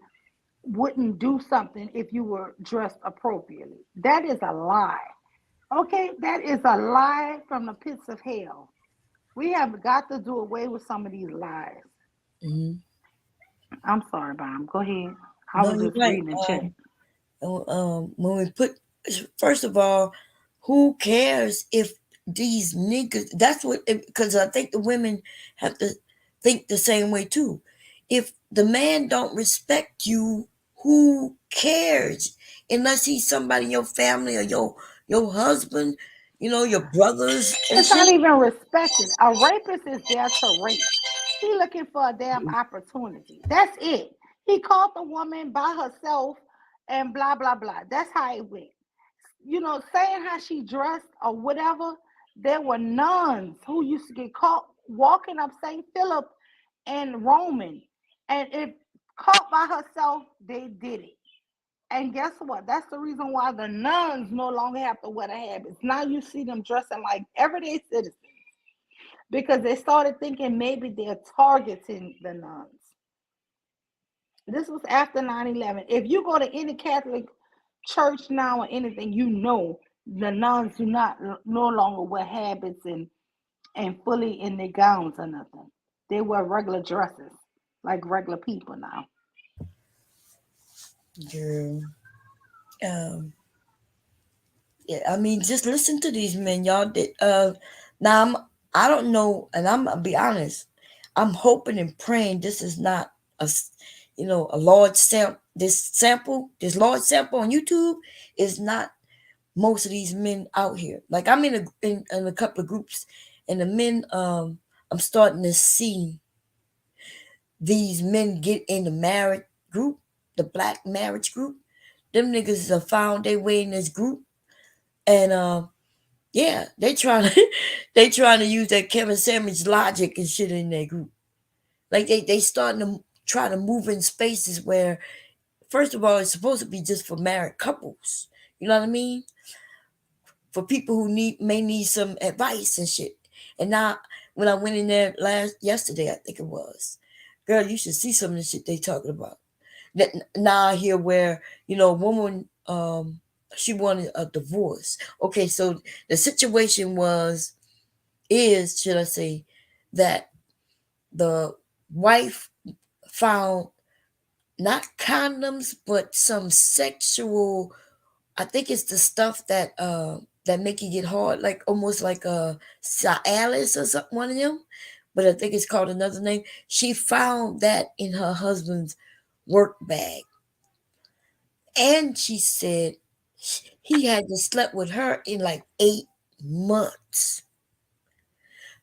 wouldn't do something if you were dressed appropriately. That is a lie. Okay, that is a lie from the pits of hell. We have got to do away with some of these lies. Mm-hmm. I'm sorry, Bob. Go ahead. I No, was you're just right. reading the chat. When we put, first of all, who cares if these niggas? That's what, because I think the women have to think the same way too. If the man don't respect you, who cares? Unless he's somebody in your family or your husband, your brothers and It's not shit. even respected. A rapist is there to rape. He looking for a damn opportunity. That's it. He caught the woman by herself and blah blah blah. That's how it went. Saying how she dressed or whatever. There were nuns who used to get caught walking up St. Philip and Roman, and if caught by herself, they did it. And guess what? That's the reason why the nuns no longer have to wear the habits. Now you see them dressing like everyday citizens because they started thinking maybe they're targeting the nuns. This was after 9/11. If you go to any Catholic church now or anything, the nuns do not no longer wear habits and fully in their gowns or nothing. They wear regular dresses like regular people now. Girl. Um, yeah, I mean, just listen to these men, y'all. Now I don't know, and I'm gonna be honest. I'm hoping and praying this is not a large sample. This large sample on YouTube is not most of these men out here. Like I'm in a couple of groups, and the men, I'm starting to see these men get in the marriage group, the black marriage group. Them niggas have found their way in this group, and yeah, they trying to use that Kevin Sanders logic and shit in their group. Like they starting to try to move in spaces where, first of all, it's supposed to be just for married couples. You know what I mean? For people who may need some advice and shit. And now, when I went in there yesterday, I think it was, girl, you should see some of the shit they talking about. That now I hear where a woman she wanted a divorce. Okay, so the situation is, should I say, that the wife found not condoms but some sexual, I think it's the stuff that make you get hard, like almost like a Cialis or something, one of them, but I think it's called another name. She found that in her husband's work bag. And she said he hadn't slept with her in like 8 months.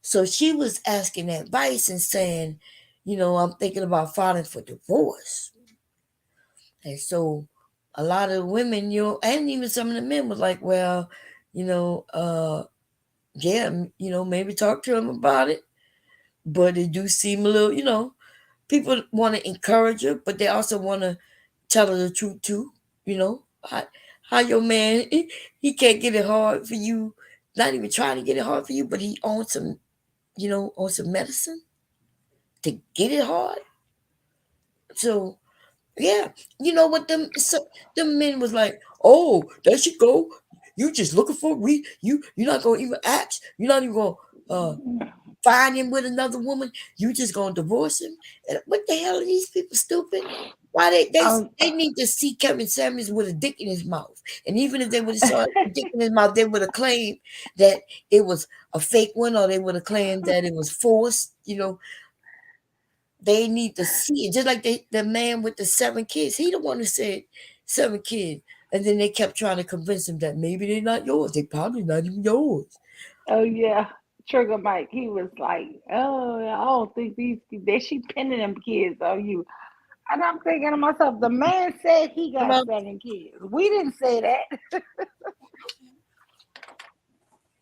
So she was asking advice and saying, I'm thinking about filing for divorce. And so a lot of women, and even some of the men was like, well, you know, uh, yeah, maybe talk to him about it. But it do seem a little, people want to encourage her, but they also want to tell her the truth too. You know, how your man, he can't get it hard for you, not even trying to get it hard for you, but he owns some medicine to get it hard. So yeah, you know what them men was like, oh, there she go. You just looking for you're not gonna even ask. You're not even gonna find him with another woman. You just gonna divorce him. And what the hell are these people stupid? Why Oh, they need to see Kevin Samuels with a dick in his mouth. And even if they would have saw a dick in his mouth, they would have claimed that it was a fake one, or they would have claimed that it was forced. They need to see it. Just like the man with the 7 kids. He the one who said 7 kids. And then they kept trying to convince him that maybe they're not yours. They probably not even yours. oh yeah. Trigger Mike, he was like, "Oh, I don't think these they she pinning them kids on you." And I'm thinking to myself, the man said he got Well, 7 kids. We didn't say that.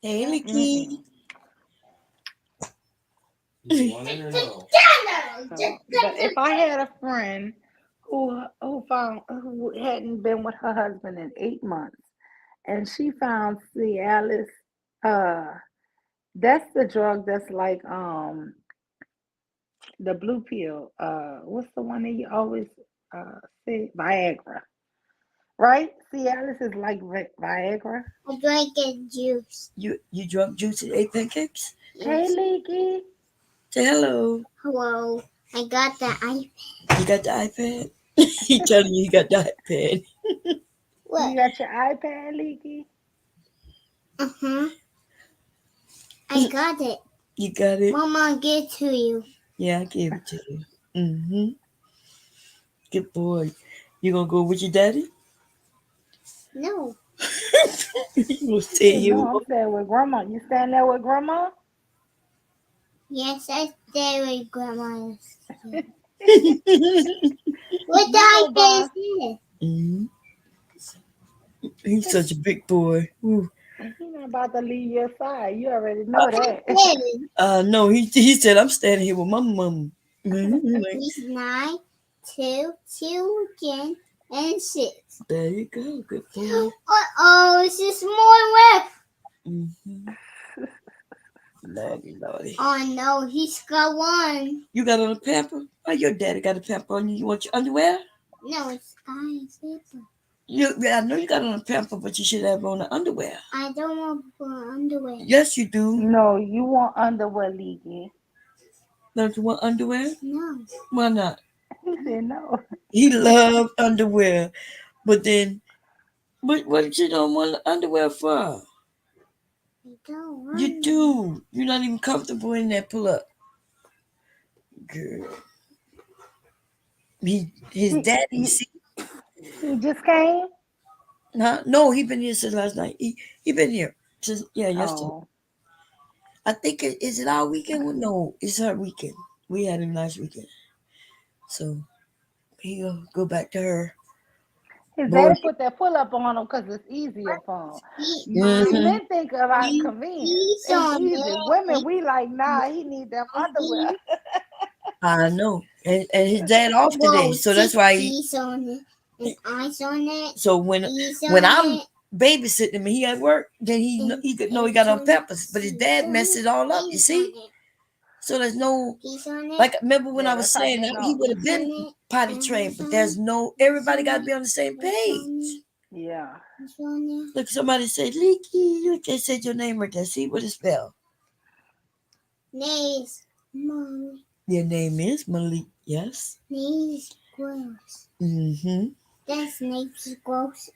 hey, Mm-mm. Licky. You want it or no? So, but if I had a friend who hadn't been with her husband in 8 months, and she found Cialis, uh, that's the drug that's like the blue pill. What's the one that you always say? Viagra, right? Cialis is like Viagra. I drinking juice. You drunk juice and ate pancakes? Hey, Leaky. Say hello. Hello. I got the iPad. You got the iPad? He telling you he got the iPad. You What? got your iPad, Leaky? Uh-huh. I got it. You got it? Mama, get to you. Yeah, I gave it to you. Mm-hmm. Good boy. You gonna go with your daddy? No. You gonna stay here No, with I'm staying with Grandma. You staying there with Grandma? Yes, I stay with Grandma. Mom? What the You know, iPad Bob. is this? Mm-hmm. He's such a big boy. Ooh. He not about to leave your side. You already Uh, know that. no, he said I'm standing here with my mom. Like, He's 9, 2, 2 again, and 6. there you go, good boy. Uh-oh, it's just more left. Mm-hmm. Lordy, lordy. Oh no, he's got one. You got on a pamper? Why your daddy got a pamper on you? You want your underwear? No, it's guy's paper. I know you got on a pamper, but you should have on the underwear. I don't want to put underwear. Yes, you do. No, you want underwear, Leaky. Don't you want underwear? No. Why not? He said no. He loved underwear, but then, what you don't want underwear for? I don't want You do. You're not even comfortable in that pull up. Girl. His daddy, He see? just came? No, he been here since last night. He been here since yesterday. Oh. I think is it our weekend? Well, no, it's her weekend. We had a nice weekend, so he'll go back to her. His Boy, daddy put that pull up on him because it's easier for him. Mhm. See, men think about convenience. He's It's on easy. it. Women, we like, nah, he need them underwear. I know, and his dad off today, so that's why He's on it. And eyes on it. So when He's when on I'm it. babysitting him and he at work, then he could know he got on peppers, but his dad messed it all up. You see, so there's no He's on it. like. Remember when Yeah, I was that's how saying men that he are. would have been potty trained, but there's no. Everybody got to be on the same page. Yeah. He's on it. Look, somebody said Leaky. Look, they said your name right there. See what it spell? Nays. Mommy. Your name is Malik. Yes. Nays gross. Mm-hmm. That's nays gross.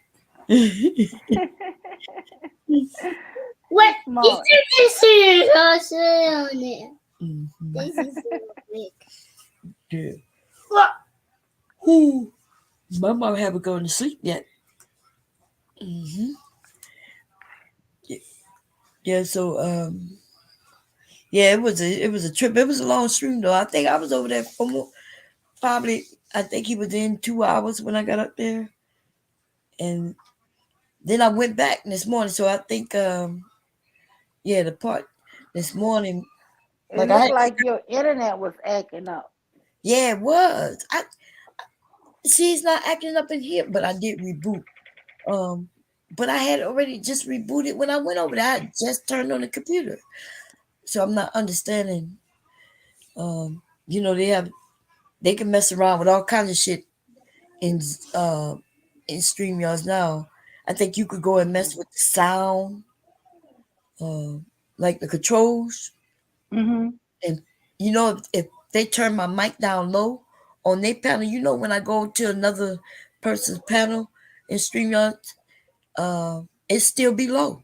mm-hmm. What? Smart. This is also on it. This is so big. Yeah. What? Who? My mom haven't gone to sleep yet. hmm Yeah, so yeah, it was a trip. It was a long stream though. I think I was over there for probably. I think he was in 2 hours when I got up there, and then I went back this morning. So I think yeah, the part this morning, It like I looked had, like your internet was acting up. yeah, it was. I see it's not acting up in here, but I did reboot. Um, but I had already just rebooted when I went over there. I had just turned on the computer, so I'm not understanding. They can mess around with all kinds of shit in uh in StreamYards now. I think you could go and mess with the sound, uh, like the controls, Mm-hmm. and if they turn my mic down low on their panel, when I go to another person's panel in StreamYards, it still be low.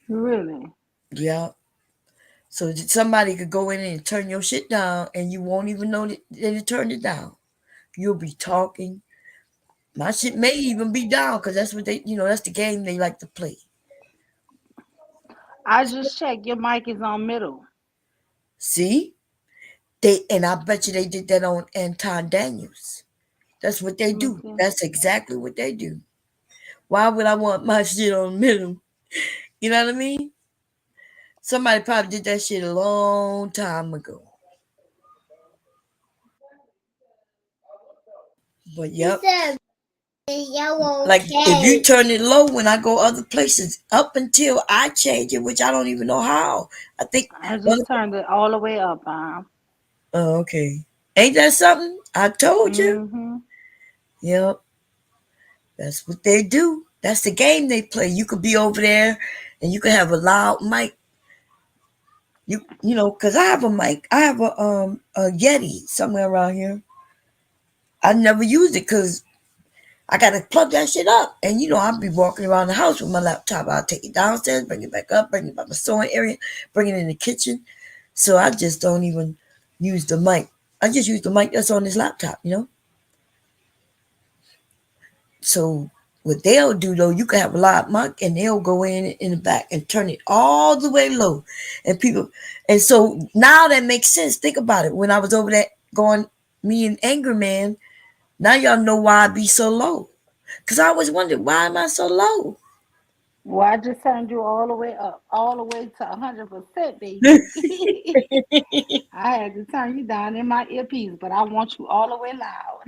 Really? Yeah. So somebody could go in and turn your shit down, and you won't even know that they turned it down. You'll be talking. My shit may even be down because that's what that's the game they like to play. I just checked. Your mic is on middle. See, and I bet you they did that on Anton Daniels. That's what they Let me do. see. That's exactly what they do. Why would I want my shit on middle? You know what I mean? Somebody probably did that shit a long time ago. But yep. It's a yellow Like if you cake. turn it low when I go other places, up until I change it, which I don't even know how. I think I one. just turned it all the way up. Oh, okay. Ain't that something? I told you. Mm-hmm. Yep. That's what they do. That's the game they play. You could be over there and you could have a loud mic. Cause I have a mic. I have a Yeti somewhere around here. I never use it because I gotta plug that shit up. And I'll be walking around the house with my laptop. I'll take it downstairs, bring it back up, bring it by my sewing area, bring it in the kitchen. So I just don't even use the mic. I just use the mic that's on this laptop. So what they'll do though, you can have a live mic and they'll go in the back and turn it all the way low. And so now that makes sense. Think about it. When I was over there going, me and Anger Man, now y'all know why I be so low. Cause I always wondered, why am I so low? Well, I just turned you all the way up, all the way to 100%, baby. I had to turn you down in my earpiece, but I want you all the way loud.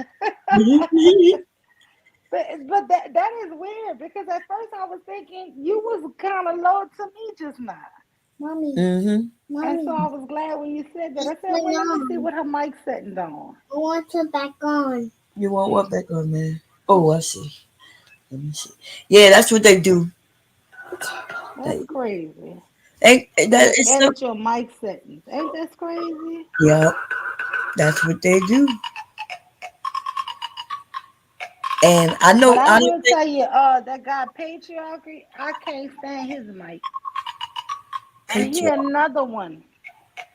But that is weird because at first I was thinking you was kind of low to me just now, Mommy, Mm-hmm. and so mommy, I was glad when you said that. I it's said, going "Well, let me see on. what her mic's setting on." I want to back on. You want what back on, man? Oh, I see. Let me see. Yeah, that's what they do. That's They, crazy. that They is so. edit your mic settings. Ain't that crazy? Yeah, that's what they do. And I But know I I don't will think tell you, that guy Patriarchy, I can't stand his mic. And he patriarch. another one.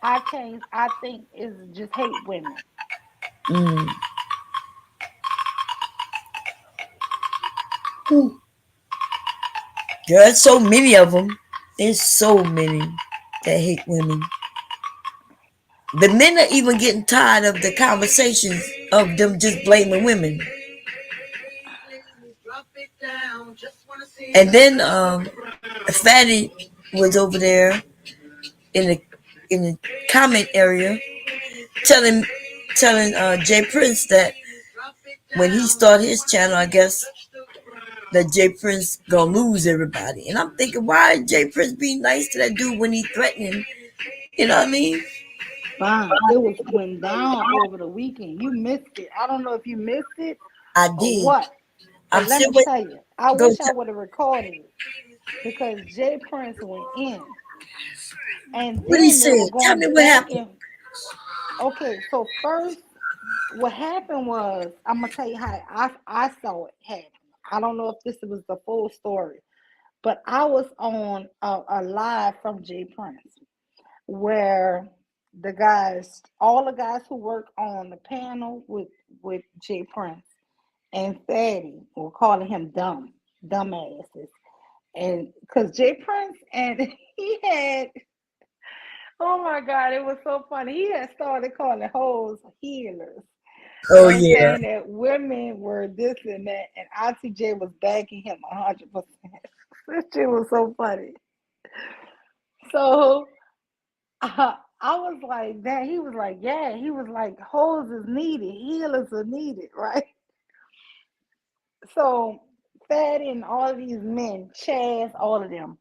I can't. I think is just hate women. Mm. Whew. There's so many of them. There's so many that hate women. The men are even getting tired of the conversations of them just blaming women. And then Fatty was over there in the comment area telling Jay Prince that when he started his channel, I guess that Jay Prince gonna lose everybody. And I'm thinking, why is Jay Prince being nice to that dude when he threatening? You know what I mean? Fine. It was went down over the weekend. You missed it. I don't know if you missed it I or did. what. But I'm let still me waiting. tell you, I Go wish I tell. would have recorded it because Jay Prince went in, and What he then they said. were Tell me going what back happened. and okay. So first, what happened was I'm gonna tell you how I saw it happen. I don't know if this was the full story, but I was on a live from Jay Prince where the guys, all the guys who work on the panel with Jay Prince and Fatty were calling him dumbasses, and because Jay Prince and he had, oh my God, it was so funny. He had started calling hoes healers Oh and yeah. saying that women were this and that, and ITJ was backing him 100%. This shit was so funny. So I was like, that. He was like, yeah. He was like, hoes is needed, healers are needed, right? So Fatty and all of these men, Chaz, all of them.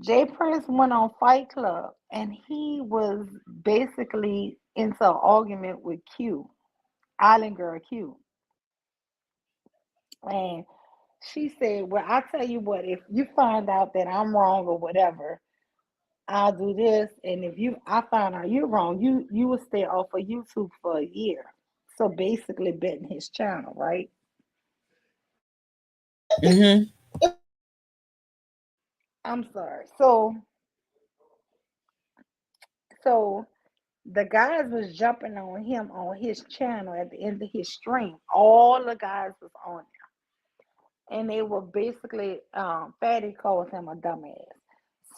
Jay Prince went on Fight Club, and he was basically into an argument with Q, Island Girl Q, and she said, "Well, I tell you what, if you find out that I'm wrong or whatever, I'll do this, and if I find out you're wrong, you will stay off of YouTube for a year." So basically, betting his channel, right? Mm-hmm. I'm sorry. So the guys was jumping on him on his channel at the end of his stream. All the guys was on there, and they were basically Fatty calls him a dumbass.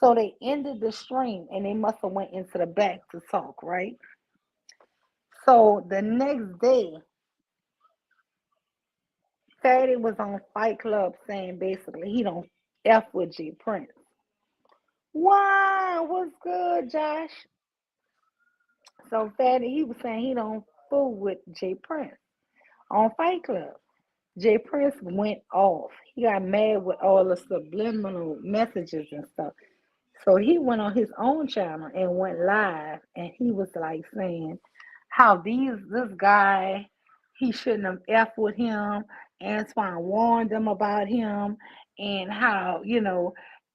So they ended the stream, and they must have went into the back to talk, right? So the next day, Fatty was on Fight Club saying basically he don't F with G Prince. Wow, what's good, Josh? So Fatty, he was saying he don't fool with J Prince on Fight Club. Jay Prince went off. He got mad with all the subliminal messages and stuff. So he went on his own channel and went live, and he was like saying how this guy, he shouldn't have f with him. Antoine warned them about him, and how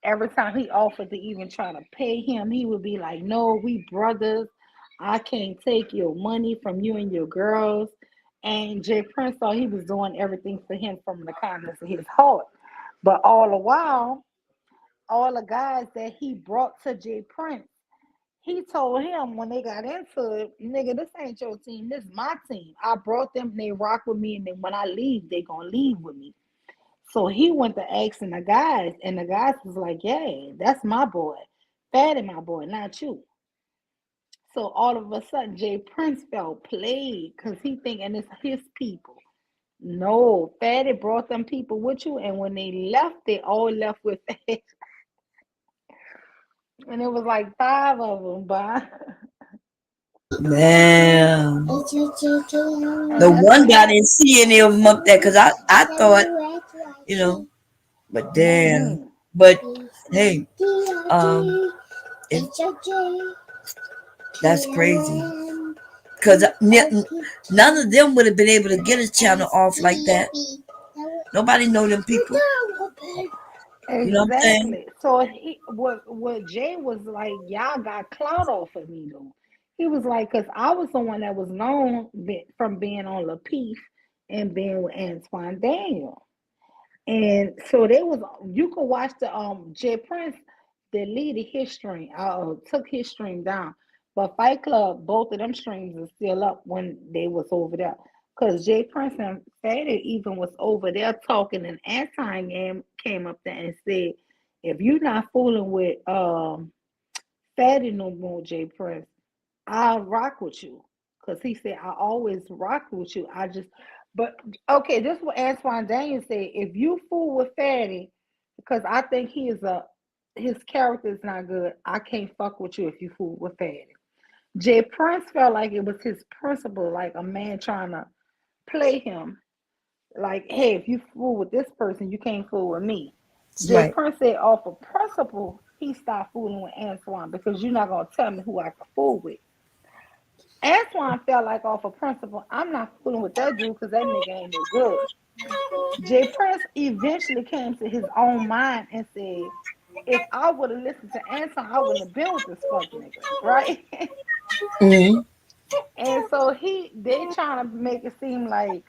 every time he offered to even try to pay him, he would be like, "No, we brothers. I can't take your money from you and your girls." And Jay Prince thought he was doing everything for him from the kindness of his heart, but all the while all the guys that he brought to Jay Prince, he told him when they got into it, nigga, this ain't your team, this is my team. I brought them, they rock with me, and then when I leave, they gonna leave with me. So he went to asking the guys, and the guys was like, yeah, that's my boy. Fatty my boy, not you. So all of a sudden, Jay Prince felt played because he thinking it's his people. No, Fatty brought them people with you, and when they left, they all left with Fatty. And it was like five of them, but Man, and the that's one what guy happened. didn't see any of them up there because I thought, you know, but damn. Mm-hmm. But hey, um, it, that's crazy because none of them would have been able to get a channel off like that. Nobody know them people. You know what I'm saying? Exactly. So what Jay was like, y'all got clout off of me though. He was like, cause I was the one that was known from being on Lapeef and being with Antoine Daniel. And so they was you could watch the Jay Prince deleted his stream. Took his stream down. But Fight Club, both of them streams are still up when they was over there. Cause Jay Prince and Fatty even was over there talking, and Anti came up there and said, if you're not fooling with Fatty no more, Jay Prince, I'll rock with you. Because he said, I always rock with you. But okay, this is what Antoine Daniels said. If you fool with Fatty, because I think his character is not good, I can't fuck with you if you fool with Fatty. Jay Prince felt like it was his principle, like a man trying to play him. Like, hey, if you fool with this person, you can't fool with me. Jay Right. Prince said, off of principle, he stopped fooling with Antoine because you're not gonna tell me who I can fool with. Antoine felt like off of principle, I'm not fooling with that dude because that nigga ain't no good. Jay Prince eventually came to his own mind and said, if I would have listened to Anton, I wouldn't have been with this fuck nigga, right? Mm-hmm. And so they trying to make it seem like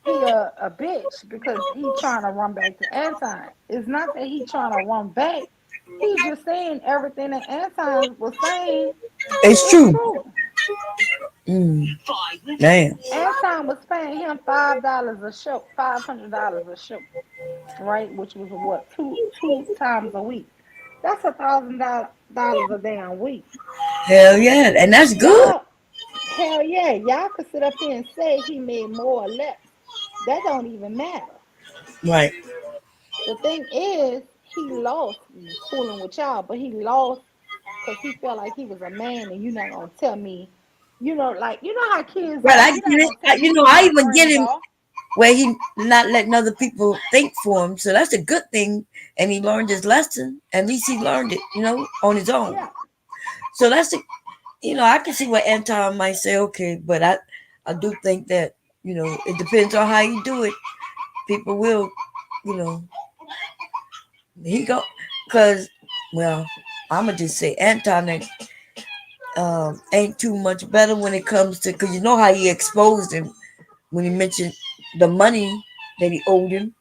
he a bitch because he trying to run back to Anton. It's not that he trying to run back. He's just saying everything that Anton was saying It's is true. true. Mm, damn. Anton was paying him $5 a show, $500 a show, right? Which was what, two times a week. That's $1,000 a damn week. Hell yeah. And that's good. Y'all, hell yeah, y'all could sit up here and say he made more or less. That don't even matter. Right. The thing is, he lost fooling with y'all, but he lost because he felt like he was a man, and you're not gonna tell me, like how kids Right. are. I You're get not it. gonna tell me who I my even get friends him are. where he not letting other people think for him. So that's a good thing. And he learned his lesson. At least he learned it, on his own. Yeah, So that's a, I can see what Anton might say, okay, but I do think that, it depends on how you do it. People will, you know, he go, because, well, I'm going to just say Anton ain't too much better when it comes to, because you know how he exposed him when he mentioned the money that he owed him.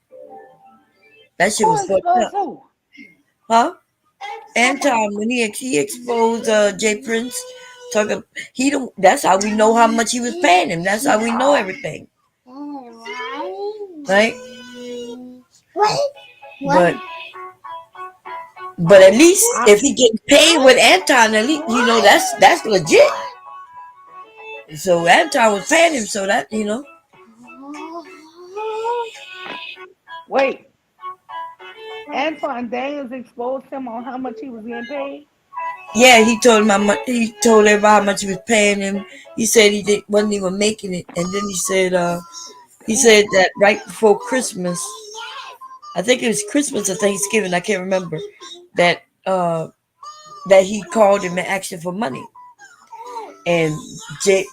That shit who was fucked exposed up. who? Huh? Somebody. Anton, when he exposed Jay Prince, talking, he don't. That's how we know how much he was paying him. That's how we know everything, right? What? But What? at least I if he getting paid with Anton, at least that's legit. So Anton was paying him, so that wait. Antoine Daniels exposed him on how much he was getting paid. yeah, he told everybody how much he was paying him. He said wasn't even making it, and then he Damn. said that right before Christmas, I think it was Christmas or Thanksgiving, I can't remember, that he called him and asked him for money. And Jay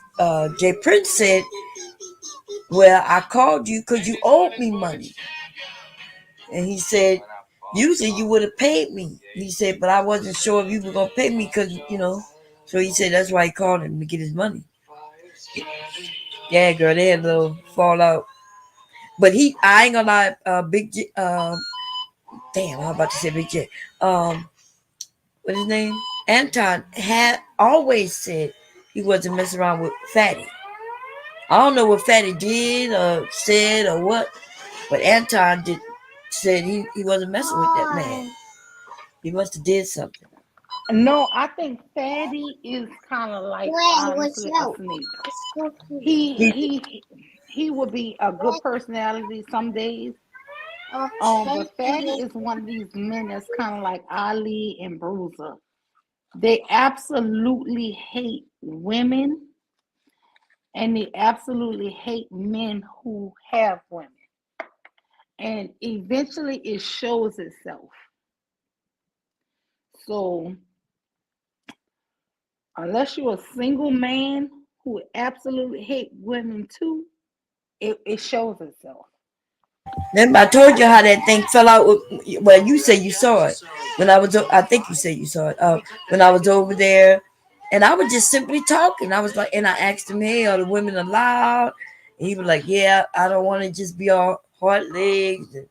Prince said, well, I called you because you owed me money. And he said, usually you would have paid me. He said, but I wasn't sure if you were going to pay me because, So he said that's why he called him to get his money. Yeah, girl, they had a little fallout. But I ain't gonna lie, Big J, damn, I'm about to say Big J. What's his name? Anton had always said he wasn't messing around with Fatty. I don't know what Fatty did or said or what, but Anton said he wasn't messing with that man. He must have did something. No, I think Fatty is kind of like Wait, what's honestly a up? snake. He He, he he would be a good personality some days. Okay. But Fatty is one of these men that's kind of like Ali and Bruiser. They absolutely hate women, and they absolutely hate men who have women. And eventually it shows itself. So unless you're a single man who absolutely hate women too, it shows itself. Remember, I told you how that thing fell out. Well, you say you saw it when I was. I think you said you saw it when I was over there, and I was just simply talking. I was like, and I asked him, "Hey, are the women allowed?" And he was like, "Yeah, I don't want to just be all hard legs." And,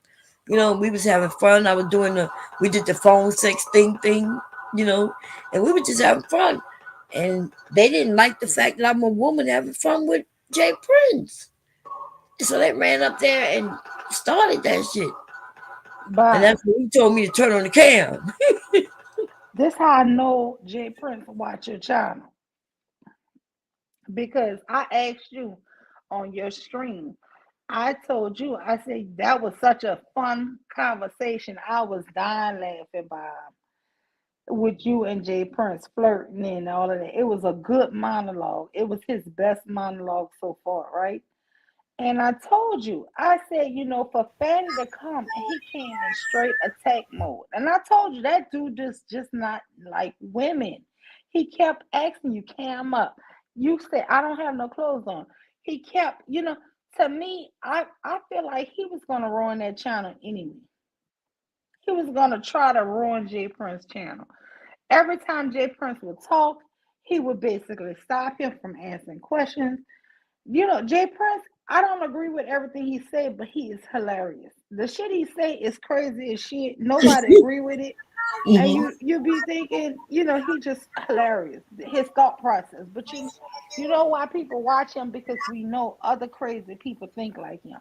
we was having fun. I was doing we did the phone sex thing, and we were just having fun. And they didn't like the fact that I'm a woman having fun with Jay Prince. So they ran up there and started that shit. And But that's when he told me to turn on the cam. this how I know Jay Prince watch your channel, because I asked you on your stream. I told you, I said that was such a fun conversation. I was dying laughing, Bob, with you and Jay Prince flirting and all of that. It was a good monologue. It was his best monologue so far, right? And I told you, I said, for Fanny to come and he came in straight attack mode. And I told you that dude just not like women. He kept asking you, cam up. You said, I don't have no clothes on. He kept, to me, I feel like he was gonna ruin that channel anyway. He was gonna try to ruin Jay Prince channel. Every time Jay Prince would talk, he would basically stop him from answering questions. You know, Jay Prince, I don't agree with everything he said, but he is hilarious. The shit he say is crazy as shit. Nobody agree with it. And Hmm. you be thinking, you know, he just hilarious. His thought process. But you know why people watch him? Because we know other crazy people think like him.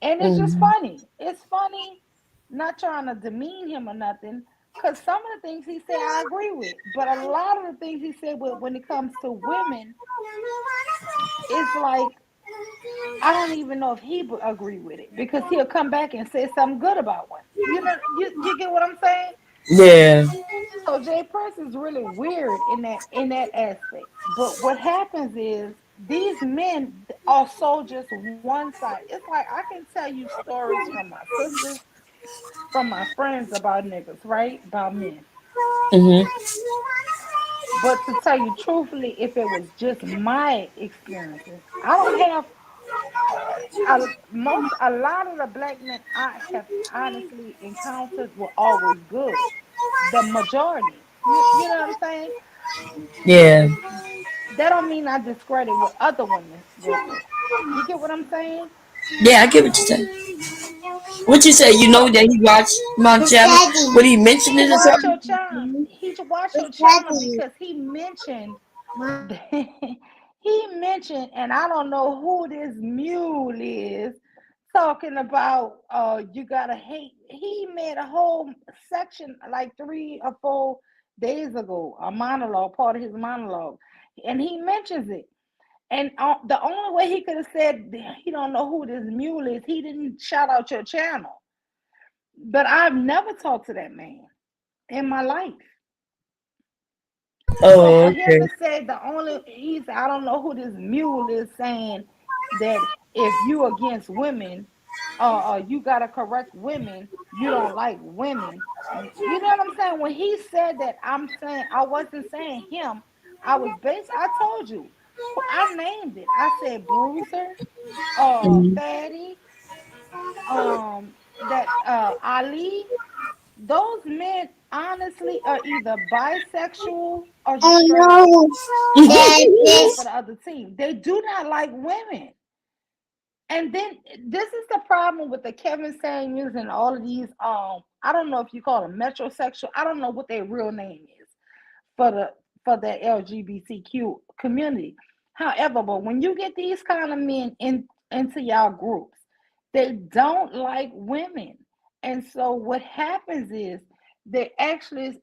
And it's just Hmm. funny. It's funny, not trying to demean him or nothing. Because some of the things he said I agree with. But a lot of the things he said when it comes to women, it's like I don't even know if he would agree with it because he'll come back and say something good about women. You know, you get what I'm saying? Yeah. So Jay Prince is really weird in that aspect. But what happens is these men are so just one side. It's like I can tell you stories from my sisters, from my friends about niggas, right? About men. Hmm. But to tell you truthfully, if it was just my experiences, I don't have a lot of the black men I have honestly encountered were always good. The majority, you know what I'm saying? Yeah. That don't mean I discredit what other women go through. You get what I'm saying? Yeah, I get what you say. What you say? You know So that he watched my It's channel? Daddy. Would he mention he it or watched your something? channel. He watched your It's channel Daddy. because he mentioned he mentioned, and I don't know who this mule is talking about. You gotta hate. He made a whole section like 3 or 4 days ago, a monologue, part of his monologue, and he mentions it. And the only way he could have said he don't know who this mule is, he didn't shout out your channel. But I've never talked to that man in my life. So Oh, for him okay. to say he's I don't know who this mule is saying that if you against women, you gotta correct women, you don't like women. You know what I'm saying? When he said that, I'm saying I wasn't saying him. I told you, I named it. I said Bruiser, Mhm. Fatty, that Ali. Those men honestly are either bisexual or just Oh straight up no. Dad, playing for this. the other team. They do not like women. And then this is the problem with the Kevin Samuels and all of these. I don't know if you call them metrosexual. I don't know what their real name is for the LGBTQ community. However, but when you get these kind of men into y'all groups, they don't like women. And so what happens is they actually,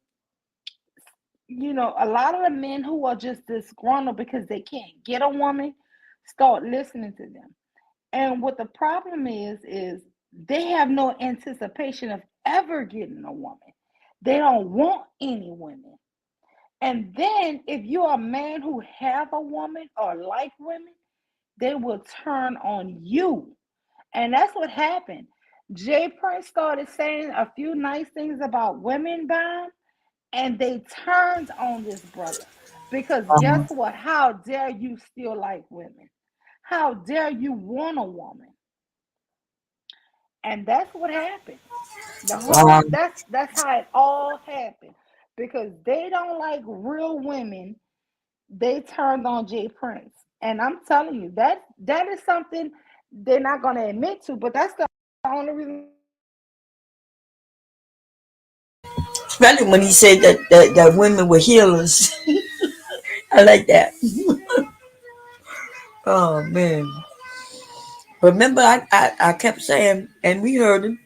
a lot of the men who are just disgruntled because they can't get a woman start listening to them. And what the problem is they have no anticipation of ever getting a woman. They don't want any women. And then if you're a man who have a woman or like women, they will turn on you. And that's what happened. Jay Prince started saying a few nice things about women, Bob, and they turned on this brother. Because guess what? How dare you still like women? How dare you want a woman? And that's what happened. Wow. That's how it all happened. Because they don't like real women, they turned on Jay Prince. And I'm telling you, that is something they're not gonna admit to, but that's the only reason Especially when he said that women were healers. I like that. Oh man. Remember I kept saying, and we heard him,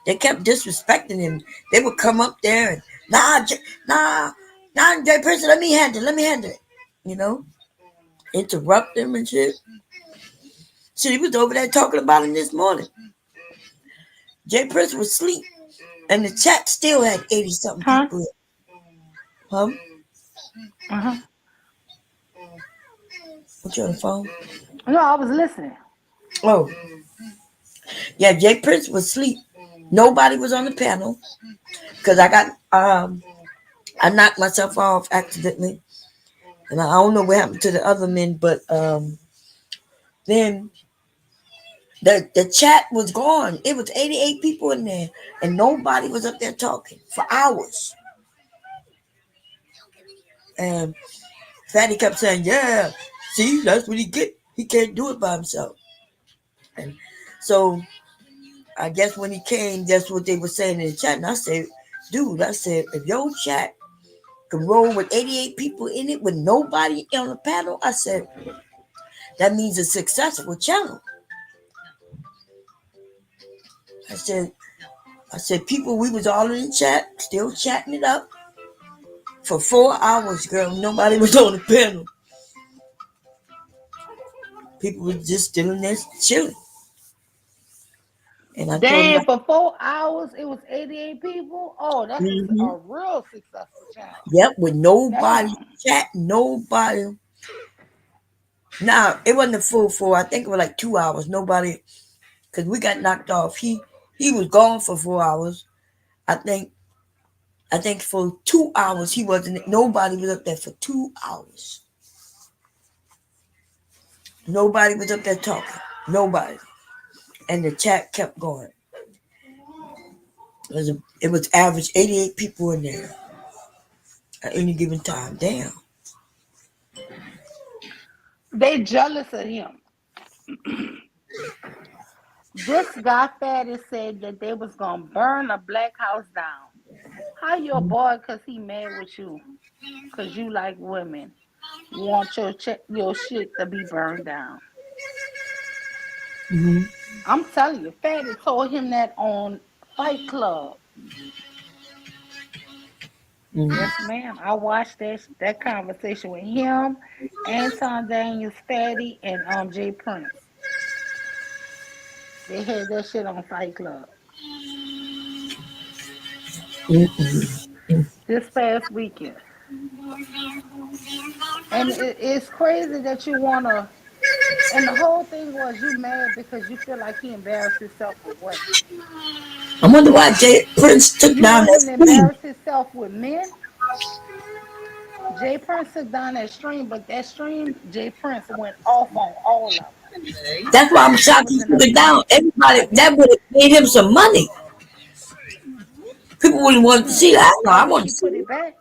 they kept disrespecting him. They would come up there and nah, nah, that person, let me handle it. You know, interrupt him and shit. Shit, he was over there talking about him this morning. Jay Prince was asleep, and the chat still had 80 something huh? people. Huh? Uh-huh. What you on the phone? No, I was listening. Oh, yeah, Jay Prince was asleep. Nobody was on the panel because I knocked myself off accidentally, and I don't know what happened to the other men, but then the chat was gone. It was 88 people in there, and nobody was up there talking for hours. And Fatty kept saying, "Yeah, see, that's what he get. He can't do it by himself. And so I guess when he came, that's what they were saying in the chat. And I said, dude, I said, if your chat can roll with 88 people in it with nobody on the panel, I said, that means a successful channel. I said, people, we was all in the chat, still chatting it up for 4 hours, girl. Nobody was on the panel. People were just still in there chilling. And I told Damn, them, for 4 hours, it was 88 people. Oh, that's mm-hmm. a real successful channel. Yep, with nobody Damn. chat, nobody. Now, it wasn't a full 4. I think it was like 2 hours. Nobody, because we got knocked off. He was gone for 4 hours. I think for 2 hours, he wasn't, nobody was up there for 2 hours. Nobody was up there talking. Nobody. And the chat kept going. It was average 88 people in there at any given time. Damn. They jealous of him. This guy Fatty said that they was gonna burn a black house down. How your boy, cause he mad with you, cause you like women, want your shit to be burned down? Mm-hmm. I'm telling you, Fatty told him that on Fight Club. Mm-hmm. Yes, ma'am. I watched that conversation with him, Anton Daniels, Fatty, and Jay Prince. They had that shit on Fight Club Mm-hmm. this past weekend. And it's crazy that you wanna. And the whole thing was you mad because you feel like he embarrassed himself with women. I wonder why Jay Prince took You down want that him to stream. embarrass himself with men? Jay Prince took down that stream, but that stream, Jay Prince went off on all of them. That's why I'm It shocked was he an took it down. abuse. Everybody, that would have made him some money. People wouldn't want to see that. No, I I wish want he to see put it. it back.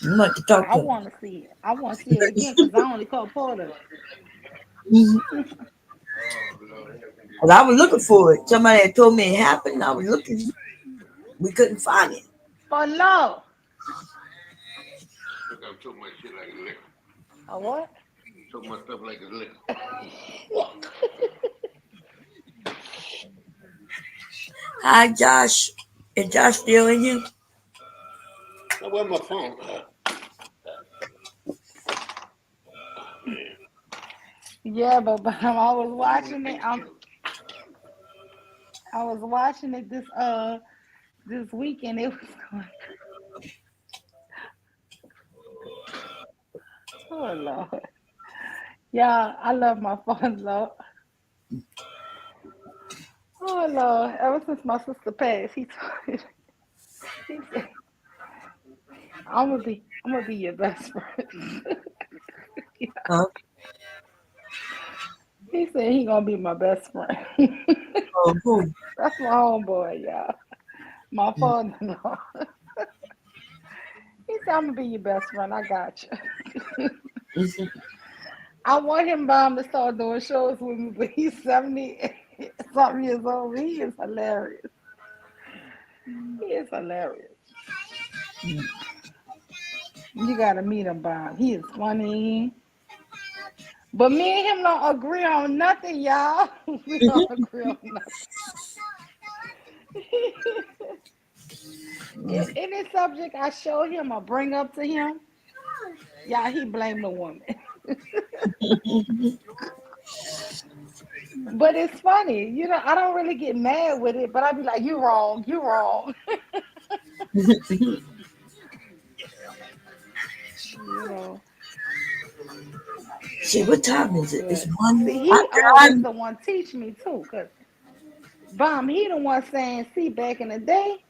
I want to talk I to him. want to see it. I want to see it again because I only caught part of it. Mm-hmm. Well, I was looking for it. Somebody had told me it happened. I was looking. We couldn't find it. For love. Look, I'm so much shit like a liquor. A what? So much stuff like a liquor. Hi, Josh. Is Josh still in here? Now, where's my phone? Yeah, but I was watching it. I was watching it this weekend. It was going. Oh Lord. Yeah, I love my phone, Lord. Oh Lord. Ever since my sister passed, he said, I'm gonna be your best friend. Huh? He said he gonna be my best friend. Oh, who? That's my homeboy, y'all. My father-in-law. He said I'm gonna be your best friend. I got you. Mhm. I want him to start doing shows with me, but he's 70 something years old. He is hilarious. He is hilarious. You gotta meet him, Bob. He is funny. But me and him don't agree on nothing, y'all. We don't agree on nothing. If any subject I show him or bring up to him, yeah, he blame the woman. But it's funny, I don't really get mad with it, but I be like, you wrong, you wrong. you know. See, what time is it? It's But one. see, he always the one teach me too, cause he the one saying, see, back in the day,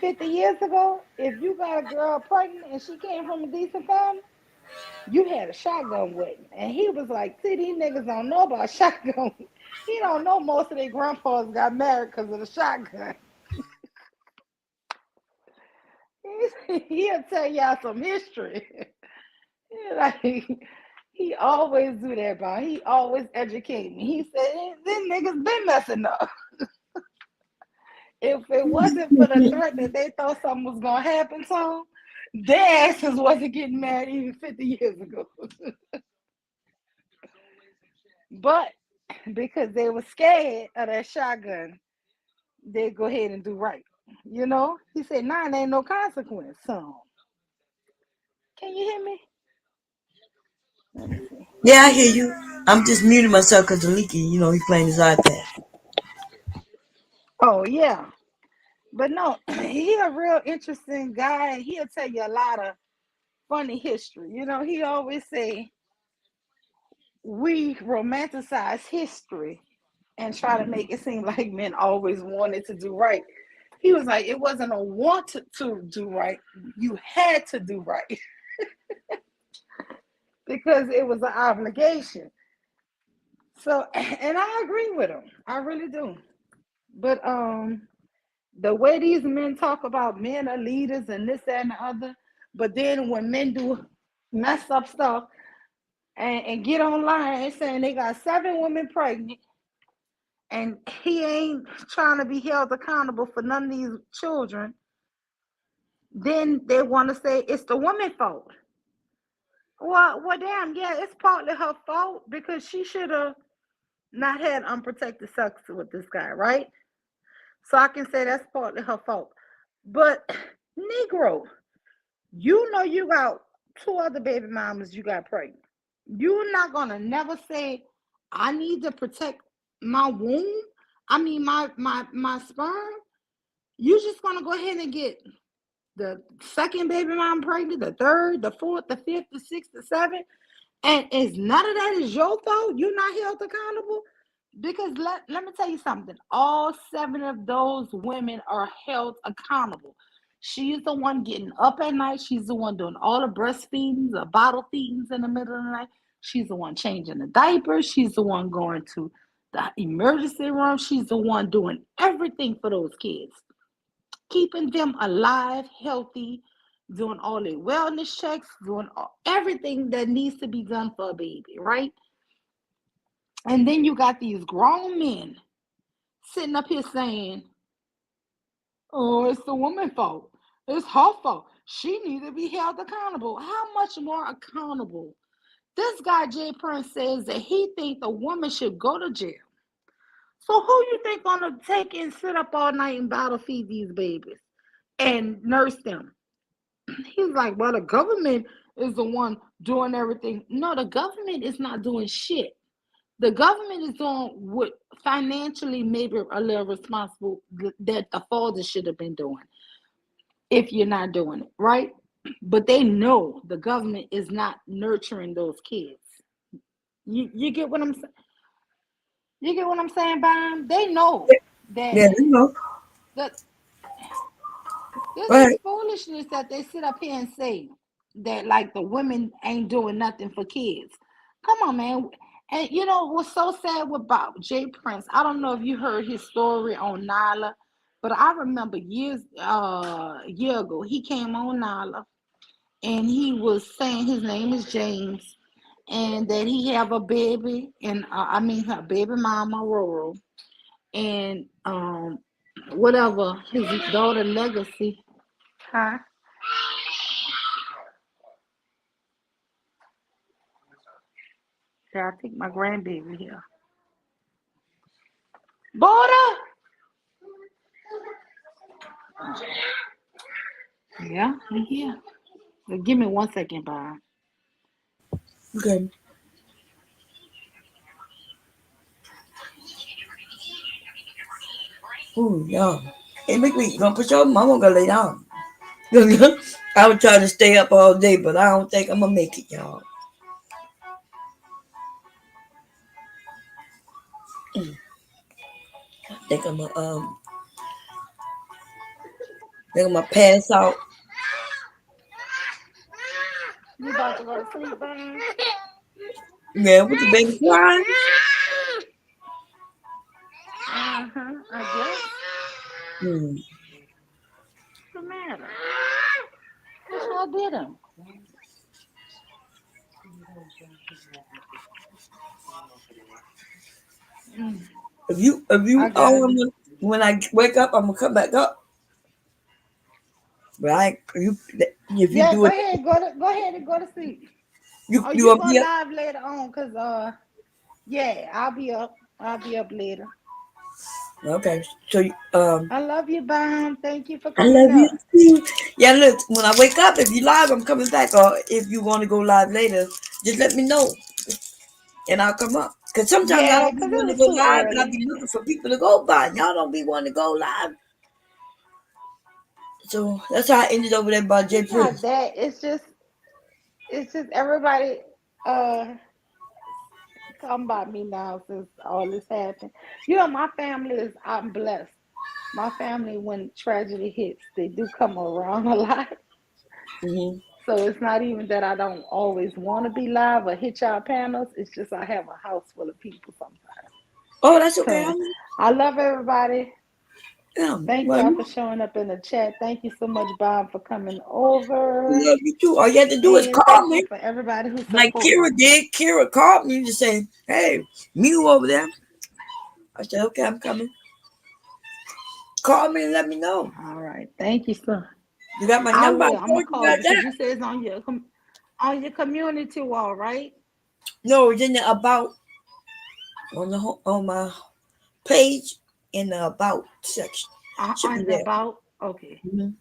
50 years ago, if you got a girl pregnant and she came from a decent family, you had a shotgun wedding. And he was like, see, these niggas don't know about shotgun. He don't know most of their grandfathers got married because of the shotgun. He'll tell y'all some history. like, He always do that, bro. He always educate me. He said, "Them niggas been messing up. If it wasn't for the threat that they thought something was gonna happen to them, their asses wasn't getting married even 50 years ago." But because they were scared of that shotgun, they go ahead and do right. You know? He said, "Nah, there ain't no consequence." So, can you hear me? Let me see. Yeah, I hear you. I'm just muting myself because the leaky, he's playing his iPad. Oh yeah. But no, he a real interesting guy. He'll tell you a lot of funny history. You know, he always say we romanticize history and try to make it seem like men always wanted to do right. He was like, it wasn't a want to do right. You had to do right because it was an obligation. So, and I agree with him. I really do. But the way these men talk about men are leaders and this, that, and the other, but then when men do mess up stuff and get online saying they got 7 women pregnant and he ain't trying to be held accountable for none of these children, then they want to say it's the woman's fault. Well, damn, yeah, it's partly her fault because she should have not had unprotected sex with this guy, right? So I can say that's partly her fault. But Negro, you know you got 2 other baby mamas you got pregnant. You're not gonna never say, I need to protect my womb. I mean my sperm. You just gonna go ahead and get the second baby mom pregnant, the third, the fourth, the fifth, the sixth, the seventh, and is none of that is your fault. You're not held accountable. Because let me tell you something. All 7 of those women are held accountable. She's the one getting up at night. She's the one doing all the breastfeedings, the bottle feedings in the middle of the night. She's the one changing the diapers. She's the one going to the emergency room. She's the one doing everything for those kids, keeping them alive, healthy, doing all their wellness checks, doing everything that needs to be done for a baby, right? And then you got these grown men sitting up here saying, "Oh, it's the woman's fault. It's her fault. She needs to be held accountable." How much more accountable? This guy Jay Prince says that he thinks the woman should go to jail. So who you think gonna take and sit up all night and bottle feed these babies and nurse them? He's like, well, the government is the one doing everything. No, the government is not doing shit. The government is doing what financially maybe a little responsible that the father should have been doing if you're not doing it, right? But they know the government is not nurturing those kids. You get what I'm saying? You get what I'm saying, Bam? They know that Yeah, the this Right. is foolishness that they sit up here and say that like the women ain't doing nothing for kids. Come on, man. And you know what's so sad about Jay Prince? I don't know if you heard his story on Nyla, but I remember a year ago, he came on Nyla and he was saying his name is James and that he have a baby and I mean her baby mama Roro and whatever his daughter Legacy. Huh? Yeah, I think my grandbaby here. Border. Yeah, he here. But give me 1 second, Bob. Okay. Ooh, yeah. Hey, make me gonna put your mama gonna lay down. I would try to stay up all day, but I don't think I'm gonna make it, y'all. I think I'm gonna pass out. You about to go to sleep, Bob? Yeah, with the baby crying. I guess. Hmm. What's the matter? That's what I did him. Mm, If you I got it. when I wake up, I'm gonna come back up. But if you Yeah, do go it, ahead. Go ahead and go to sleep. Oh, you you will going be up. live later on? Cause yeah, I'll be up. I'll be up later. Okay, so I love you, Bam. Thank you for I coming love you up. too. Yeah, look, when I wake up, if you live, I'm coming back. Or if you want to go live later, just let me know and I'll come up. Cause sometimes I Yeah, don't be cause it wanting was to go too live, but I early. be looking for people to go by. Y'all don't be wanting to go live, so that's how I ended over there by J It's not Prince. that. It's just everybody come by me now since all this happened. My family is I'm blessed. My family, when tragedy hits, they do come around a lot. Hmm. So it's not even that I don't always want to be live or hit y'all panels. It's just I have a house full of people sometimes. Oh, that's okay. So I love everybody. Yeah, Thank well, y'all for showing up in the chat. Thank you so much, Bob, for coming we over. love you too. All you have to do is And call thank me. you for everybody who Like supported. Kira did. Kira called me to say, hey, Mew over there. I said, okay, I'm coming. Call me and let me know. All right. Thank you, sir. You got my I number? I will. I'm gonna told you call you about because that. you said it's on your community wall, right? No, it's in the about on my page in the about section. Should be On there. about. Okay. Mhm.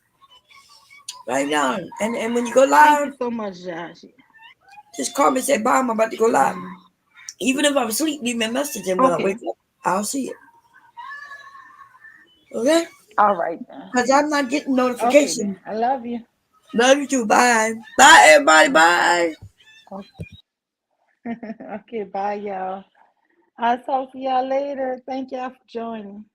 Right now. And when you go Thank live, you so much, Josh. just call me and say, bye, I'm about to go live. Mhm. Even if I'm asleep, leave me a message and when I wake Okay. up, I'll see it. Okay? All right then. Because I'm not getting Okay notifications. then. I love you. Love you too. Bye. Bye, everybody. Okay. Bye. Okay. Bye, y'all. I'll talk to y'all later. Thank y'all for joining.